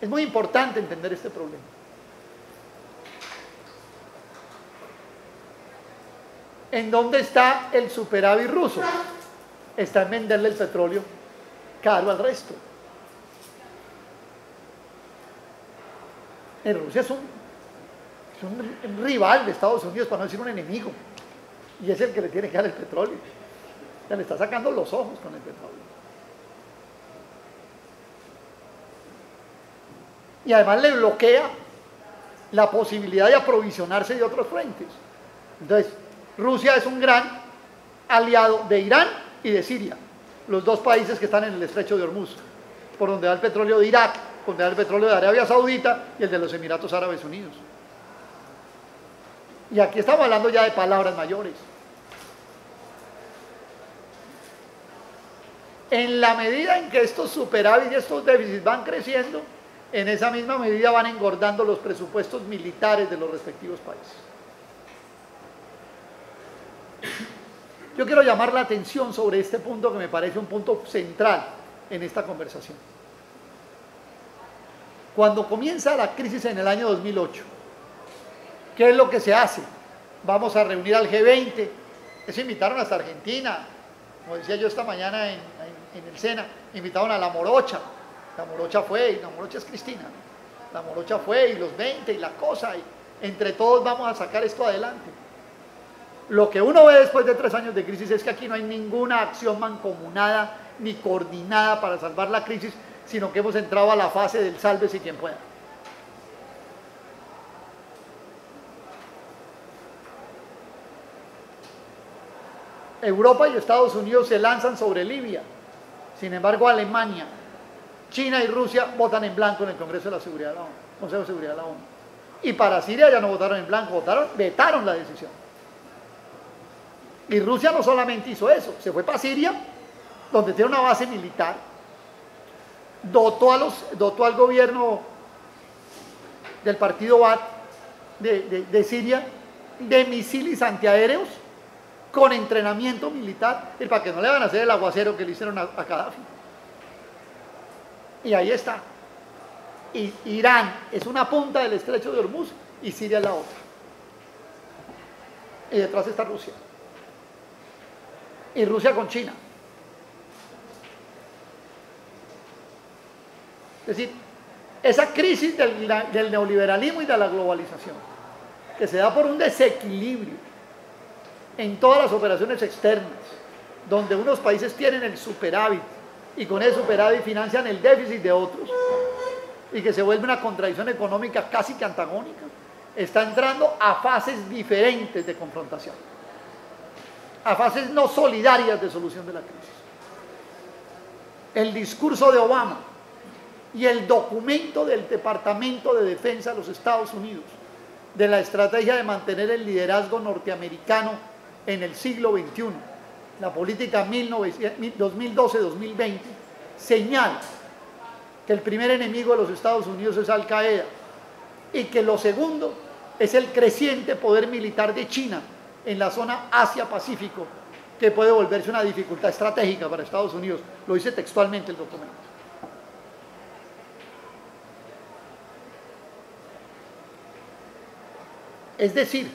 Es muy importante entender este problema. ¿En dónde está el superávit ruso? Está en venderle el petróleo caro al resto. Rusia es un rival de Estados Unidos, para no decir un enemigo, y es el que le tiene que dar el petróleo. Ya le está sacando los ojos con el petróleo. Y además le bloquea la posibilidad de aprovisionarse de otros frentes. Entonces, Rusia es un gran aliado de Irán y de Siria, los dos países que están en el estrecho de Hormuz, por donde va el petróleo de Irak, donde va el petróleo de Arabia Saudita y el de los Emiratos Árabes Unidos. Y aquí estamos hablando ya de palabras mayores. En la medida en que estos superávit y estos déficits van creciendo, en esa misma medida van engordando los presupuestos militares de los respectivos países. Yo quiero llamar la atención sobre este punto que me parece un punto central en esta conversación. Cuando comienza la crisis en el año 2008, ¿qué es lo que se hace? Vamos a reunir al G20, eso invitaron hasta Argentina, como decía yo esta mañana en el SENA, invitaron a la Morocha fue, y la Morocha es Cristina, ¿no? La Morocha fue, y los 20, y la cosa, y entre todos vamos a sacar esto adelante. Lo que uno ve después de 3 años de crisis es que aquí no hay ninguna acción mancomunada ni coordinada para salvar la crisis, sino que hemos entrado a la fase del sálvese quien pueda. Europa y Estados Unidos se lanzan sobre Libia. Sin embargo, Alemania, China y Rusia votan en blanco en el Congreso de la Seguridad de la ONU, Consejo de Seguridad de la ONU. Y para Siria ya no votaron en blanco, vetaron la decisión. Y Rusia no solamente hizo eso, se fue para Siria, donde tiene una base militar, dotó al gobierno del partido Baath de Siria de misiles antiaéreos con entrenamiento militar, y para que no le van a hacer el aguacero que le hicieron a Gaddafi. Y ahí está. Y Irán es una punta del estrecho de Hormuz y Siria es la otra. Y detrás está Rusia. Y Rusia con China. Es decir, esa crisis del neoliberalismo y de la globalización, que se da por un desequilibrio en todas las operaciones externas, donde unos países tienen el superávit y con ese superávit financian el déficit de otros, y que se vuelve una contradicción económica casi que antagónica, está entrando a fases diferentes de confrontación, a fases no solidarias de solución de la crisis. El discurso de Obama y el documento del Departamento de Defensa de los Estados Unidos de la estrategia de mantener el liderazgo norteamericano en el siglo XXI, la política 2012-2020, señala que el primer enemigo de los Estados Unidos es Al Qaeda y que lo segundo es el creciente poder militar de China en la zona Asia-Pacífico, que puede volverse una dificultad estratégica para Estados Unidos. Lo dice textualmente el documento. Es decir,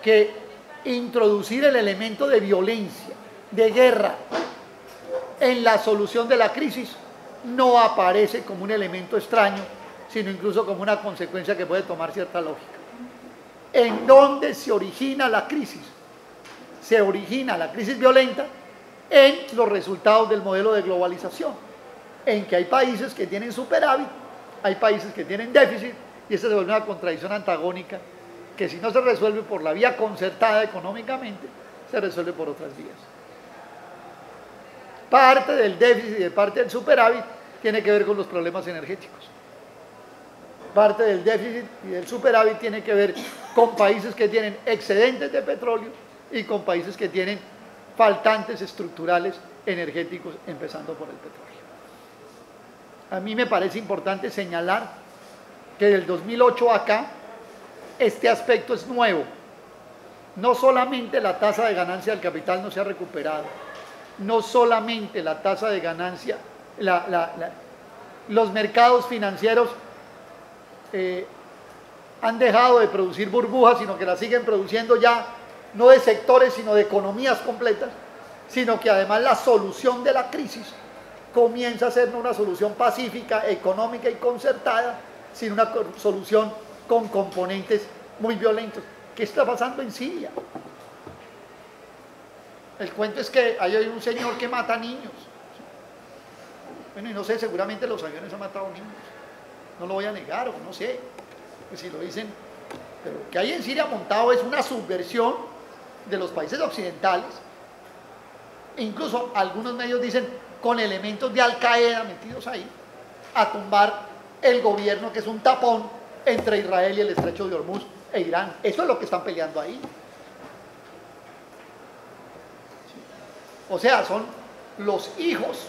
que introducir el elemento de violencia, de guerra, en la solución de la crisis, no aparece como un elemento extraño, sino incluso como una consecuencia que puede tomar cierta lógica. ¿En dónde se origina la crisis? Se origina la crisis violenta en los resultados del modelo de globalización, en que hay países que tienen superávit, hay países que tienen déficit, y esa se vuelve una contradicción antagónica que si no se resuelve por la vía concertada económicamente, se resuelve por otras vías. Parte del déficit y parte del superávit tiene que ver con los problemas energéticos. Parte del déficit y del superávit tiene que ver con países que tienen excedentes de petróleo y con países que tienen faltantes estructurales energéticos, empezando por el petróleo. A mí me parece importante señalar que del 2008 acá, este aspecto es nuevo. No solamente la tasa de ganancia del capital no se ha recuperado, no solamente la tasa de ganancia, los mercados financieros han dejado de producir burbujas, sino que las siguen produciendo ya, no de sectores, sino de economías completas, sino que además la solución de la crisis comienza a ser no una solución pacífica, económica y concertada, sino una solución con componentes muy violentos. ¿Qué está pasando en Siria? El cuento es que ahí hay un señor que mata niños. Bueno, y no sé, seguramente los aviones han matado niños. No lo voy a negar, o no sé, pues si lo dicen. Pero lo que hay en Siria montado es una subversión de los países occidentales. E incluso algunos medios dicen con elementos de Al-Qaeda metidos ahí, a tumbar el gobierno, que es un tapón entre Israel y el estrecho de Hormuz e Irán. Eso es lo que están peleando ahí. O sea, son los hijos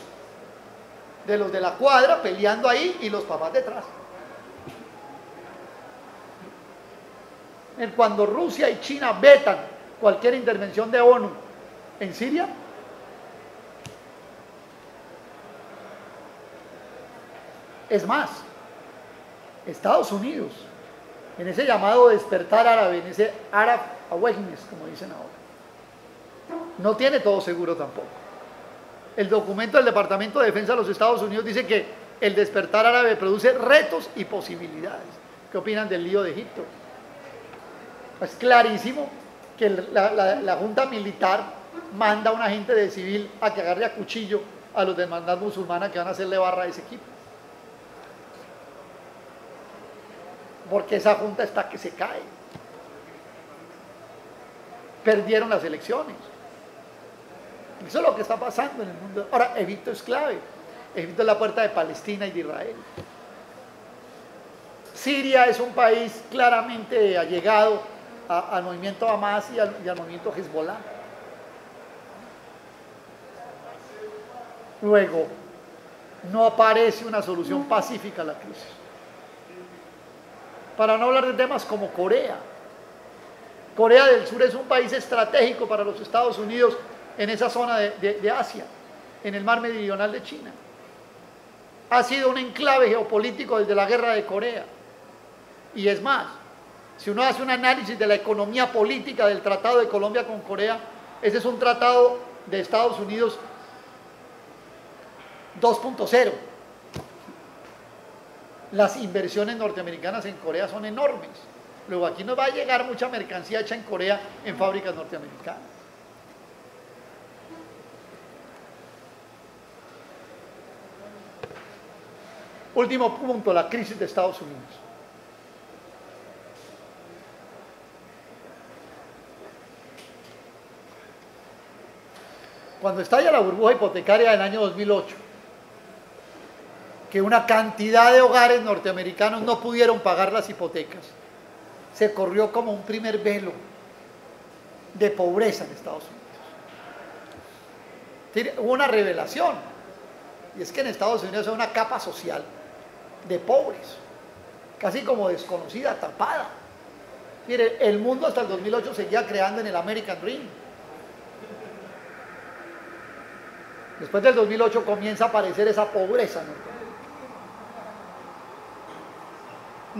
de los de la cuadra peleando ahí y los papás detrás. Cuando Rusia y China vetan cualquier intervención de ONU en Siria, es más, Estados Unidos, en ese llamado despertar árabe, en ese Arab Awakening, como dicen ahora, no tiene todo seguro tampoco. El documento del Departamento de Defensa de los Estados Unidos dice que el despertar árabe produce retos y posibilidades. ¿Qué opinan del lío de Egipto? Es clarísimo que la junta militar manda a un agente de civil a que agarre a cuchillo a los de hermandad musulmana que van a hacerle barra a ese equipo. Porque esa junta está que se cae. Perdieron las elecciones. Eso es lo que está pasando en el mundo. Ahora, Egipto es clave. Egipto es la puerta de Palestina y de Israel. Siria es un país claramente allegado al movimiento Hamas y al movimiento Hezbollah. Luego, no aparece una solución pacífica a la crisis. Para no hablar de temas como Corea. Corea del Sur es un país estratégico para los Estados Unidos en esa zona de Asia, en el mar meridional de China. Ha sido un enclave geopolítico desde la guerra de Corea. Y es más, si uno hace un análisis de la economía política del Tratado de Colombia con Corea, ese es un tratado de Estados Unidos 2.0. Las inversiones norteamericanas en Corea son enormes. Luego aquí nos va a llegar mucha mercancía hecha en Corea en fábricas norteamericanas. Último punto, la crisis de Estados Unidos. Cuando estalla la burbuja hipotecaria del año 2008, que una cantidad de hogares norteamericanos no pudieron pagar las hipotecas, se corrió como un primer velo de pobreza en Estados Unidos. Hubo una revelación, y es que en Estados Unidos hay una capa social de pobres, casi como desconocida, tapada. Mire, el mundo hasta el 2008 seguía creando en el American Dream. Después del 2008 comienza a aparecer esa pobreza, ¿no?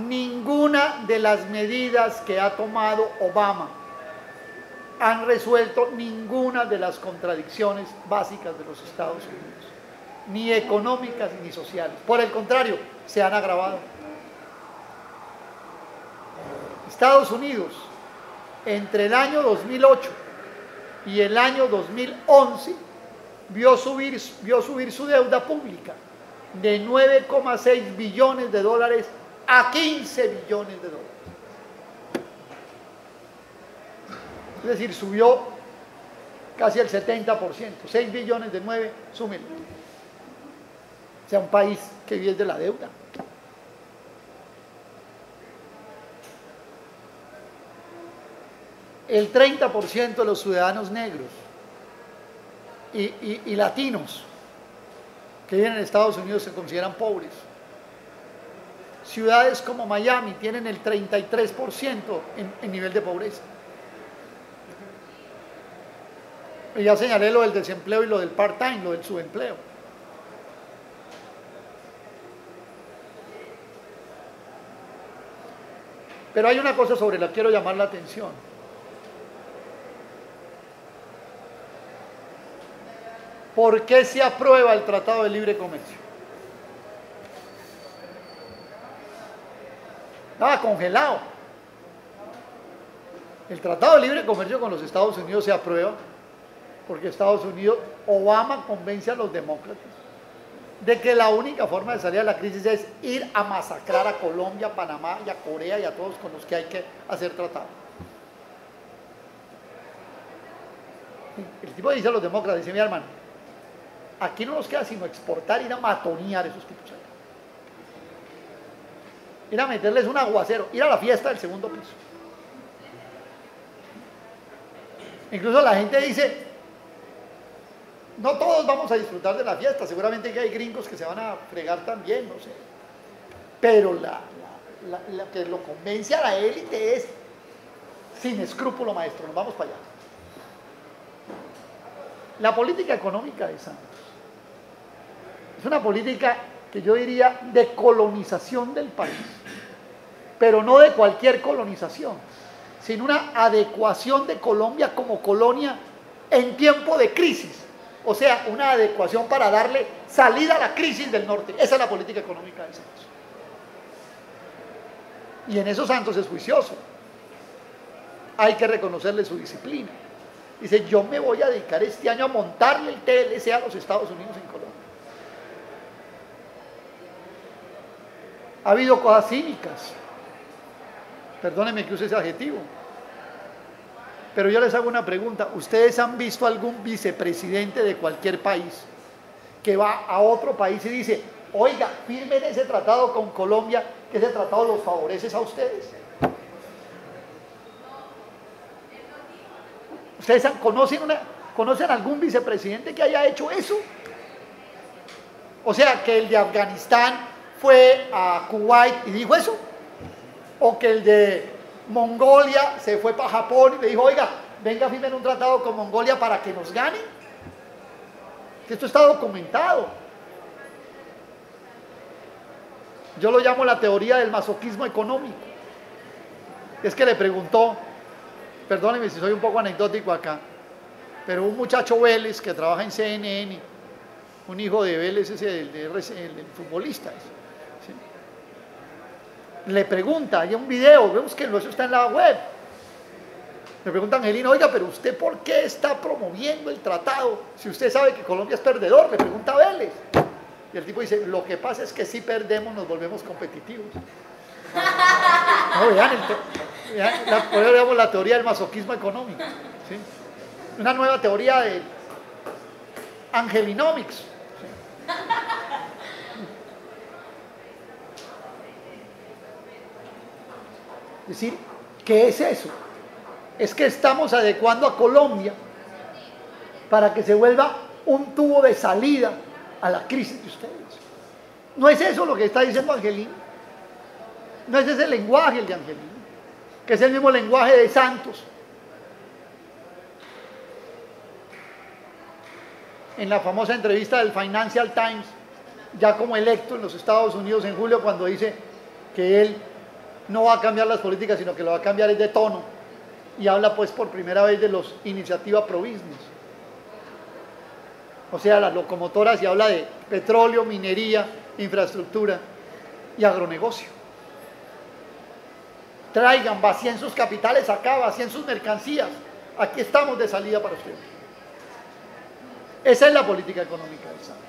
Ninguna de las medidas que ha tomado Obama han resuelto ninguna de las contradicciones básicas de los Estados Unidos, ni económicas ni sociales. Por el contrario, se han agravado. Estados Unidos, entre el año 2008 y el año 2011, vio subir su deuda pública de 9,6 billones de dólares a 15 billones de dólares. Es decir, subió casi el 70%, 6 billones de 9, súmenlo. O sea, un país que vive de la deuda. El 30% de los ciudadanos negros y latinos que viven en Estados Unidos se consideran pobres. Ciudades como Miami tienen el 33% en nivel de pobreza. Y ya señalé lo del desempleo y lo del part-time, lo del subempleo. Pero hay una cosa sobre la que quiero llamar la atención. ¿Por qué se aprueba el Tratado de Libre Comercio? Estaba congelado. El Tratado de Libre Comercio con los Estados Unidos se aprueba porque Estados Unidos, Obama convence a los demócratas de que la única forma de salir de la crisis es ir a masacrar a Colombia, Panamá y a Corea y a todos con los que hay que hacer tratado. El tipo dice a los demócratas, dice, mi hermano, aquí no nos queda sino exportar, ir a matonear a esos tipos allá. Ir a meterles un aguacero, ir a la fiesta del segundo piso. Incluso la gente dice, no todos vamos a disfrutar de la fiesta, seguramente que hay gringos que se van a fregar también, no sé. Pero la que lo convence a la élite es sin escrúpulo, maestro, nos vamos para allá. La política económica de Santos es una política que yo diría de colonización del país, pero no de cualquier colonización, sino una adecuación de Colombia como colonia en tiempo de crisis. O sea, una adecuación para darle salida a la crisis del norte. Esa es la política económica de Santos. Y en eso Santos es juicioso. Hay que reconocerle su disciplina. Dice, yo me voy a dedicar este año a montarle el TLC a los Estados Unidos en Colombia. Ha habido cosas cínicas. Perdónenme que use ese adjetivo. Pero yo les hago una pregunta. ¿Ustedes han visto algún vicepresidente de cualquier país que va a otro país y dice, oiga, firmen ese tratado con Colombia, que ese tratado los favorece a ustedes? ¿Ustedes conocen algún vicepresidente que haya hecho eso? O sea, que el de Afganistán fue a Kuwait y dijo eso. O que el de Mongolia se fue para Japón y le dijo, oiga, venga, firmen un tratado con Mongolia para que nos ganen. Que esto está documentado. Yo lo llamo la teoría del masoquismo económico. Es que le preguntó, perdónenme si soy un poco anecdótico acá, pero un muchacho Vélez que trabaja en CNN, un hijo de Vélez, ese el futbolista, ¿sí? Le pregunta, hay un video, búsquenlo, eso está en la web. Le pregunta a Angelino, oiga, pero usted ¿por qué está promoviendo el tratado? Si usted sabe que Colombia es perdedor, le pregunta a Vélez. Y el tipo dice, lo que pasa es que si perdemos nos volvemos competitivos. No, por eso digamos la teoría del masoquismo económico, ¿sí? Una nueva teoría de Angelinomics, ¿sí? Es decir, ¿qué es eso? Es que estamos adecuando a Colombia para que se vuelva un tubo de salida a la crisis de ustedes. ¿No es eso lo que está diciendo Angelino? ¿No es ese lenguaje el de Angelino? Que es el mismo lenguaje de Santos. En la famosa entrevista del Financial Times, ya como electo en los Estados Unidos en julio, cuando dice que él no va a cambiar las políticas, sino que lo va a cambiar es de tono. y habla pues por primera vez de los iniciativa pro business, o sea, las locomotoras, y habla de petróleo, minería, infraestructura y agronegocio. Traigan, vacíen sus capitales acá, vacíen sus mercancías, aquí estamos de salida para ustedes. Esa es la política económica del Estado.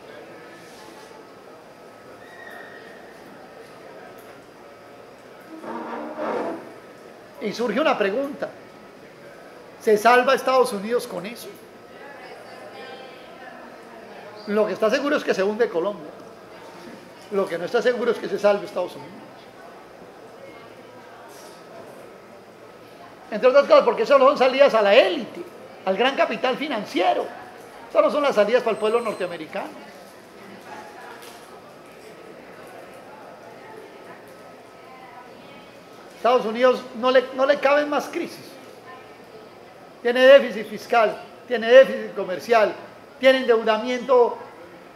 Y surge una pregunta: ¿se salva Estados Unidos con eso? Lo que está seguro es que se hunde Colombia. Lo que no está seguro es que se salve Estados Unidos. Entre otras cosas, porque eso no son salidas a la élite, al gran capital financiero. Eso no son las salidas para el pueblo norteamericano. Estados Unidos no le caben más crisis. Tiene déficit fiscal, tiene déficit comercial, tiene endeudamiento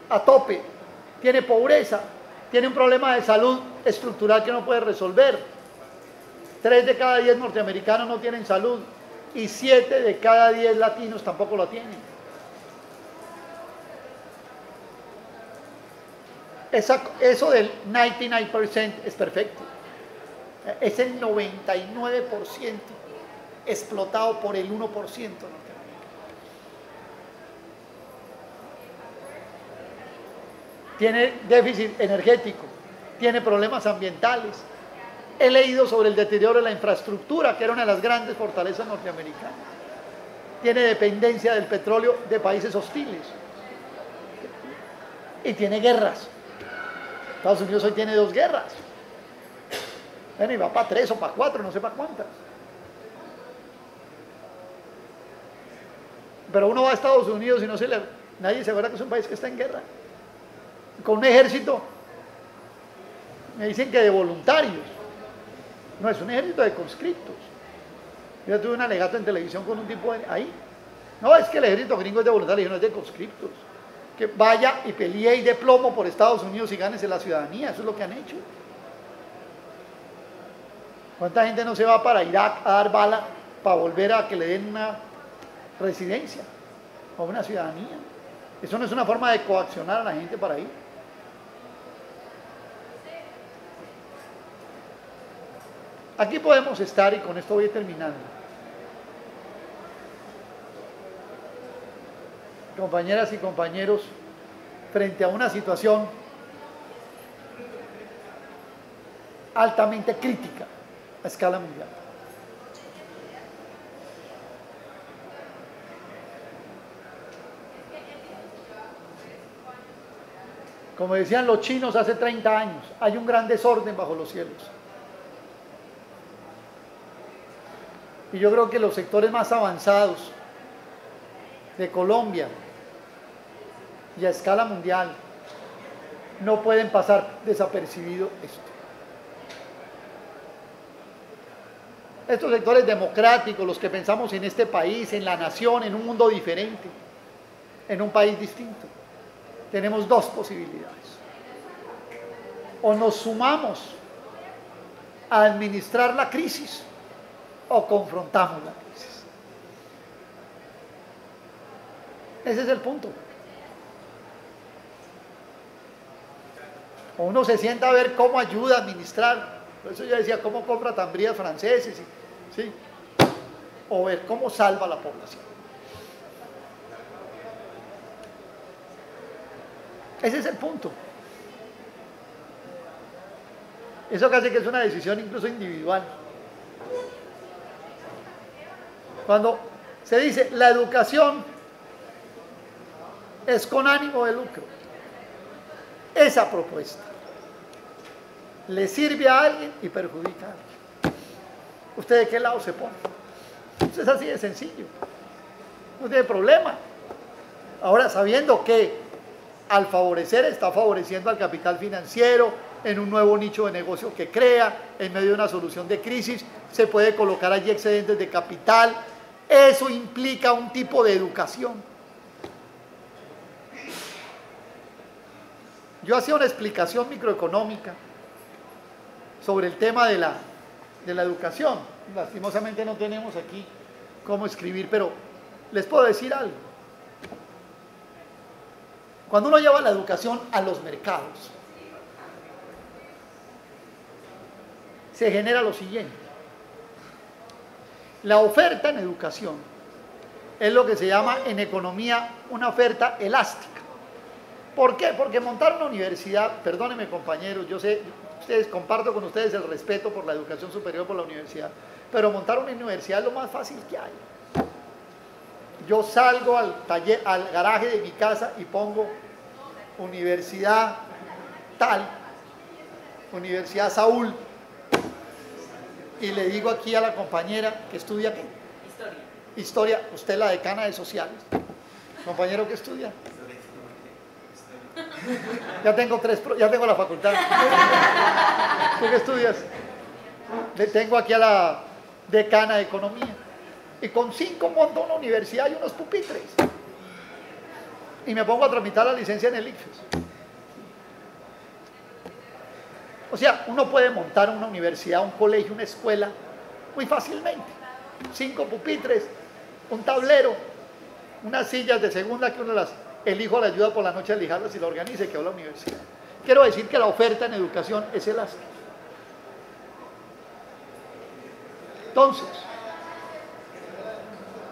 a tope, tiene pobreza, tiene un problema de salud estructural que no puede resolver. 3 de cada 10 norteamericanos no tienen salud y 7 de cada 10 latinos tampoco lo tienen. Eso del 99% es perfecto. Es el 99% explotado por el 1% norteamericano. Tiene déficit energético, tiene problemas ambientales. He leído sobre el deterioro de la infraestructura, que era una de las grandes fortalezas norteamericanas. Tiene dependencia del petróleo de países hostiles. Y tiene guerras. Estados Unidos hoy tiene 2 guerras. Bueno, y va para 3 o para 4, no sé para cuántas. Pero uno va a Estados Unidos y nadie se acuerda que es un país que está en guerra. Con un ejército, me dicen que de voluntarios. No, es un ejército de conscriptos. Yo tuve un alegato en televisión con un tipo ahí. No, es que el ejército gringo es de voluntarios, no es de conscriptos. Que vaya y pelee y de plomo por Estados Unidos y gánese la ciudadanía. Eso es lo que han hecho. ¿Cuánta gente no se va para Irak a dar bala para volver a que le den una residencia o una ciudadanía? Eso no es una forma de coaccionar a la gente para ir. Aquí podemos estar, y con esto voy terminando. Compañeras y compañeros, frente a una situación altamente crítica a escala mundial. Como decían los chinos hace 30 años, hay un gran desorden bajo los cielos. Y yo creo que los sectores más avanzados de Colombia y a escala mundial no pueden pasar desapercibido esto. Estos sectores democráticos, los que pensamos en este país, en la nación, en un mundo diferente, en un país distinto, tenemos 2 posibilidades. O nos sumamos a administrar la crisis, o confrontamos la crisis. Ese es el punto. O uno se sienta a ver cómo ayuda a administrar. Por eso yo decía, cómo compra tambrías franceses, ¿sí? O ver cómo salva a la población. Ese es el punto. Eso casi que es una decisión incluso individual. Cuando se dice la educación es con ánimo de lucro, esa propuesta le sirve a alguien y perjudica a alguien. ¿Usted de qué lado se pone? Eso es así de sencillo. No tiene problema. Ahora, sabiendo que al favorecer está favoreciendo al capital financiero en un nuevo nicho de negocio que crea, en medio de una solución de crisis, se puede colocar allí excedentes de capital. Eso implica un tipo de educación. Yo hacía una explicación microeconómica sobre el tema de la educación. Lastimosamente no tenemos aquí cómo escribir, pero les puedo decir algo. Cuando uno lleva la educación a los mercados, se genera lo siguiente. La oferta en educación es lo que se llama en economía una oferta elástica. ¿Por qué? Porque montar una universidad, perdónenme compañeros, yo sé, comparto con ustedes el respeto por la educación superior, por la universidad, pero montar una universidad es lo más fácil que hay. Yo salgo al garaje de mi casa y pongo universidad tal, universidad Saúl, y le digo aquí a la compañera que estudia ¿qué? Historia, usted es la decana de sociales. Compañero, ¿qué estudia? Ya tengo la facultad. ¿Tú qué estudias? Le tengo aquí a la decana de economía. Y con 5 monto una universidad y unos pupitres. Y me pongo a tramitar la licencia en el ICFES. O sea, uno puede montar una universidad, un colegio, una escuela muy fácilmente. 5 pupitres, un tablero, unas sillas de segunda que el hijo le ayuda por la noche a lijarlas y la organiza y quedó la universidad. Quiero decir que la oferta en educación es elástica. Entonces,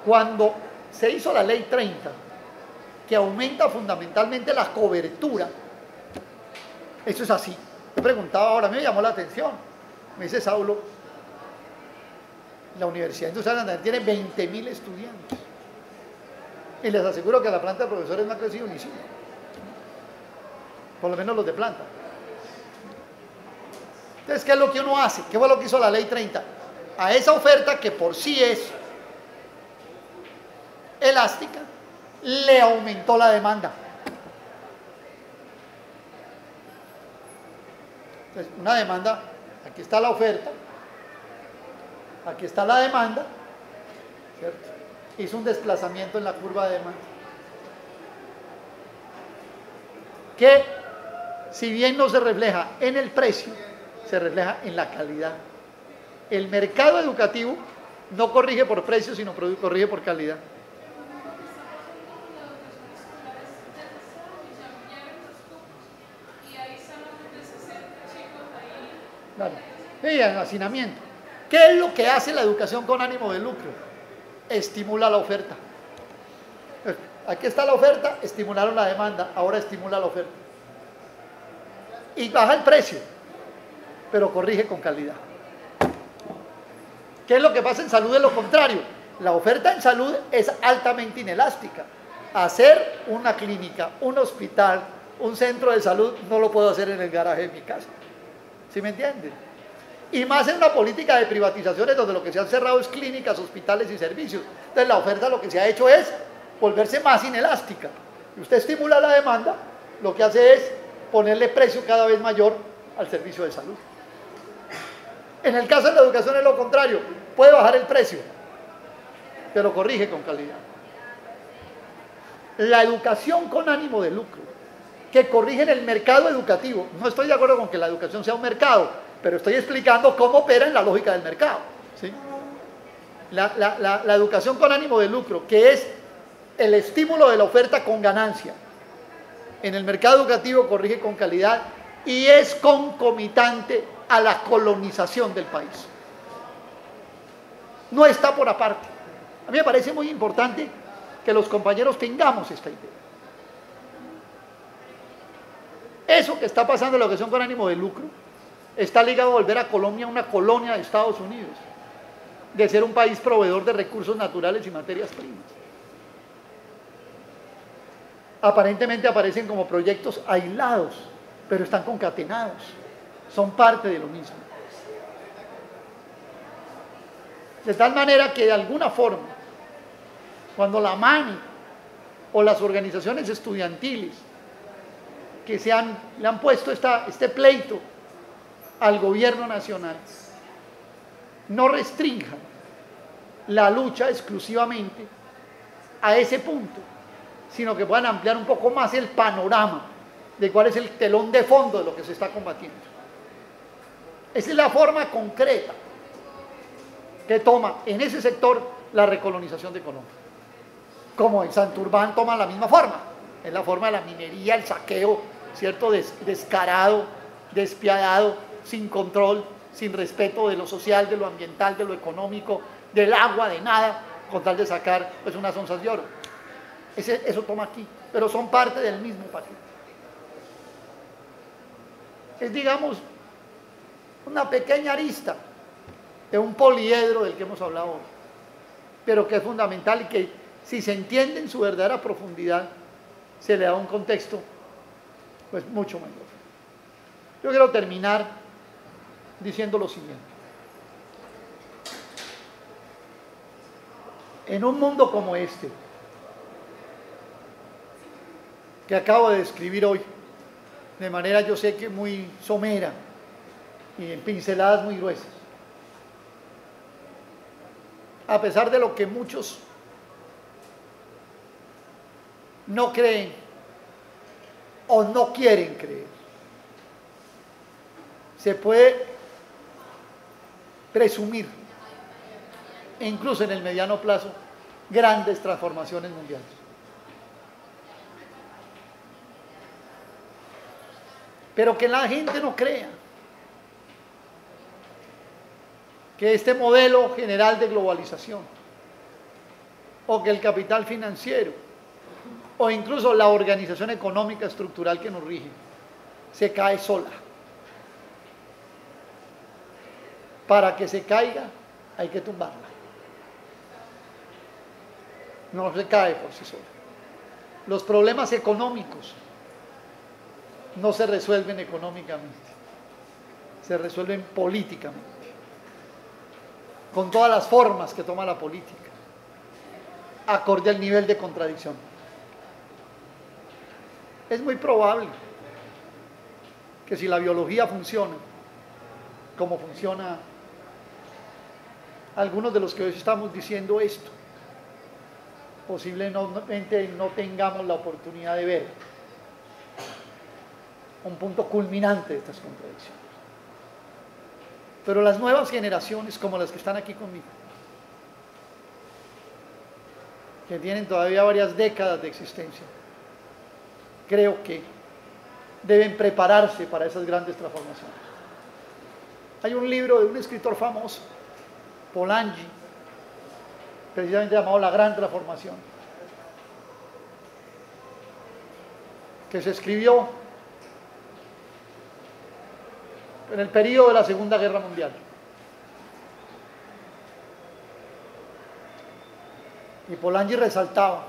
cuando se hizo la ley 30, que aumenta fundamentalmente la cobertura, eso es así. Yo preguntaba ahora, a mí me llamó la atención. Me dice Saulo, la Universidad Industrial de Santander tiene 20.000 estudiantes. Y les aseguro que la planta de profesores no ha crecido ni 5. Por lo menos los de planta. Entonces, ¿qué es lo que uno hace? ¿Qué fue lo que hizo la ley 30? A esa oferta, que por sí es elástica, le aumentó la demanda. Entonces, una demanda, aquí está la oferta, aquí está la demanda, ¿cierto? Hizo un desplazamiento en la curva de demanda. Que, si bien no se refleja en el precio, se refleja en la calidad. El mercado educativo no corrige por precio, sino corrige por calidad. Claro. Y en hacinamiento. ¿Qué es lo que hace la educación con ánimo de lucro? Estimula la oferta. Aquí está la oferta, estimularon la demanda, ahora estimula la oferta. Y baja el precio, pero corrige con calidad. ¿Qué es lo que pasa en salud? Es lo contrario. La oferta en salud es altamente inelástica. Hacer una clínica, un hospital, un centro de salud, no lo puedo hacer en el garaje de mi casa. ¿Sí me entienden? Y más en una política de privatizaciones donde lo que se han cerrado es clínicas, hospitales y servicios. Entonces la oferta lo que se ha hecho es volverse más inelástica. Y usted estimula la demanda, lo que hace es ponerle precio cada vez mayor al servicio de salud. En el caso de la educación es lo contrario, puede bajar el precio, pero corrige con calidad. La educación con ánimo de lucro, que corrige en el mercado educativo, no estoy de acuerdo con que la educación sea un mercado, pero estoy explicando cómo opera en la lógica del mercado, ¿sí? La educación con ánimo de lucro, que es el estímulo de la oferta con ganancia, en el mercado educativo corrige con calidad y es concomitante a la colonización del país. No está por aparte. A mí me parece muy importante que los compañeros tengamos esta idea. Eso que está pasando en la educación con ánimo de lucro está ligado a volver a Colombia una colonia de Estados Unidos, de ser un país proveedor de recursos naturales y materias primas. Aparentemente aparecen como proyectos aislados, pero están concatenados, son parte de lo mismo. De tal manera que de alguna forma, cuando la MANI o las organizaciones estudiantiles que le han puesto este pleito al gobierno nacional, no restrinjan la lucha exclusivamente a ese punto, sino que puedan ampliar un poco más el panorama de cuál es el telón de fondo de lo que se está combatiendo. Esa es la forma concreta que toma en ese sector la recolonización de Colombia. Como en Santurbán toma la misma forma, es la forma de la minería, el saqueo, ¿cierto? Descarado, despiadado, sin control, sin respeto de lo social, de lo ambiental, de lo económico, del agua, de nada, con tal de sacar pues unas onzas de oro. Eso toma aquí, pero son parte del mismo paquete. Es, digamos, una pequeña arista de un poliedro del que hemos hablado hoy, pero que es fundamental y que, si se entiende en su verdadera profundidad, se le da un contexto pues mucho mayor. Yo quiero terminar diciendo lo siguiente. En un mundo como este, que acabo de describir hoy, de manera yo sé que muy somera y en pinceladas muy gruesas, a pesar de lo que muchos no creen o no quieren creer, se puede presumir, e incluso en el mediano plazo, grandes transformaciones mundiales. Pero que la gente no crea que este modelo general de globalización, o que el capital financiero, o incluso la organización económica estructural que nos rige, se cae sola. Para que se caiga, hay que tumbarla. No se cae por sí sola. Los problemas económicos no se resuelven económicamente, se resuelven políticamente, con todas las formas que toma la política, acorde al nivel de contradicción. Es muy probable que si la biología funciona como funciona algunos de los que hoy estamos diciendo esto, posiblemente no tengamos la oportunidad de ver un punto culminante de estas contradicciones. Pero las nuevas generaciones, como las que están aquí conmigo, que tienen todavía varias décadas de existencia, creo que deben prepararse para esas grandes transformaciones. Hay un libro de un escritor famoso, Polanyi, precisamente llamado La Gran Transformación, que se escribió en el periodo de la Segunda Guerra Mundial. Y Polanyi resaltaba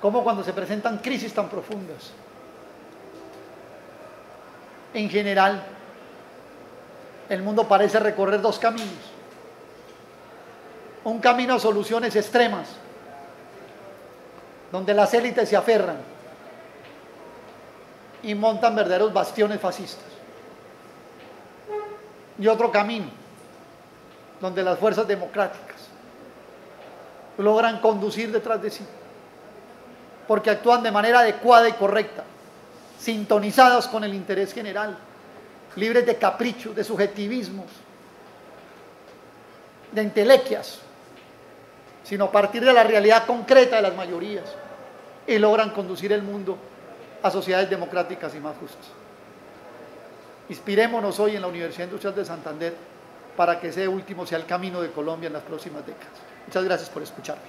cómo cuando se presentan crisis tan profundas, en general, el mundo parece recorrer dos caminos. Un camino a soluciones extremas, donde las élites se aferran y montan verdaderos bastiones fascistas. Y otro camino, donde las fuerzas democráticas logran conducir detrás de sí, porque actúan de manera adecuada y correcta, sintonizadas con el interés general, libres de caprichos, de subjetivismos, de entelequias, sino a partir de la realidad concreta de las mayorías, y logran conducir el mundo a sociedades democráticas y más justas. Inspirémonos hoy en la Universidad Industrial de Santander para que ese último sea el camino de Colombia en las próximas décadas. Muchas gracias por escucharme.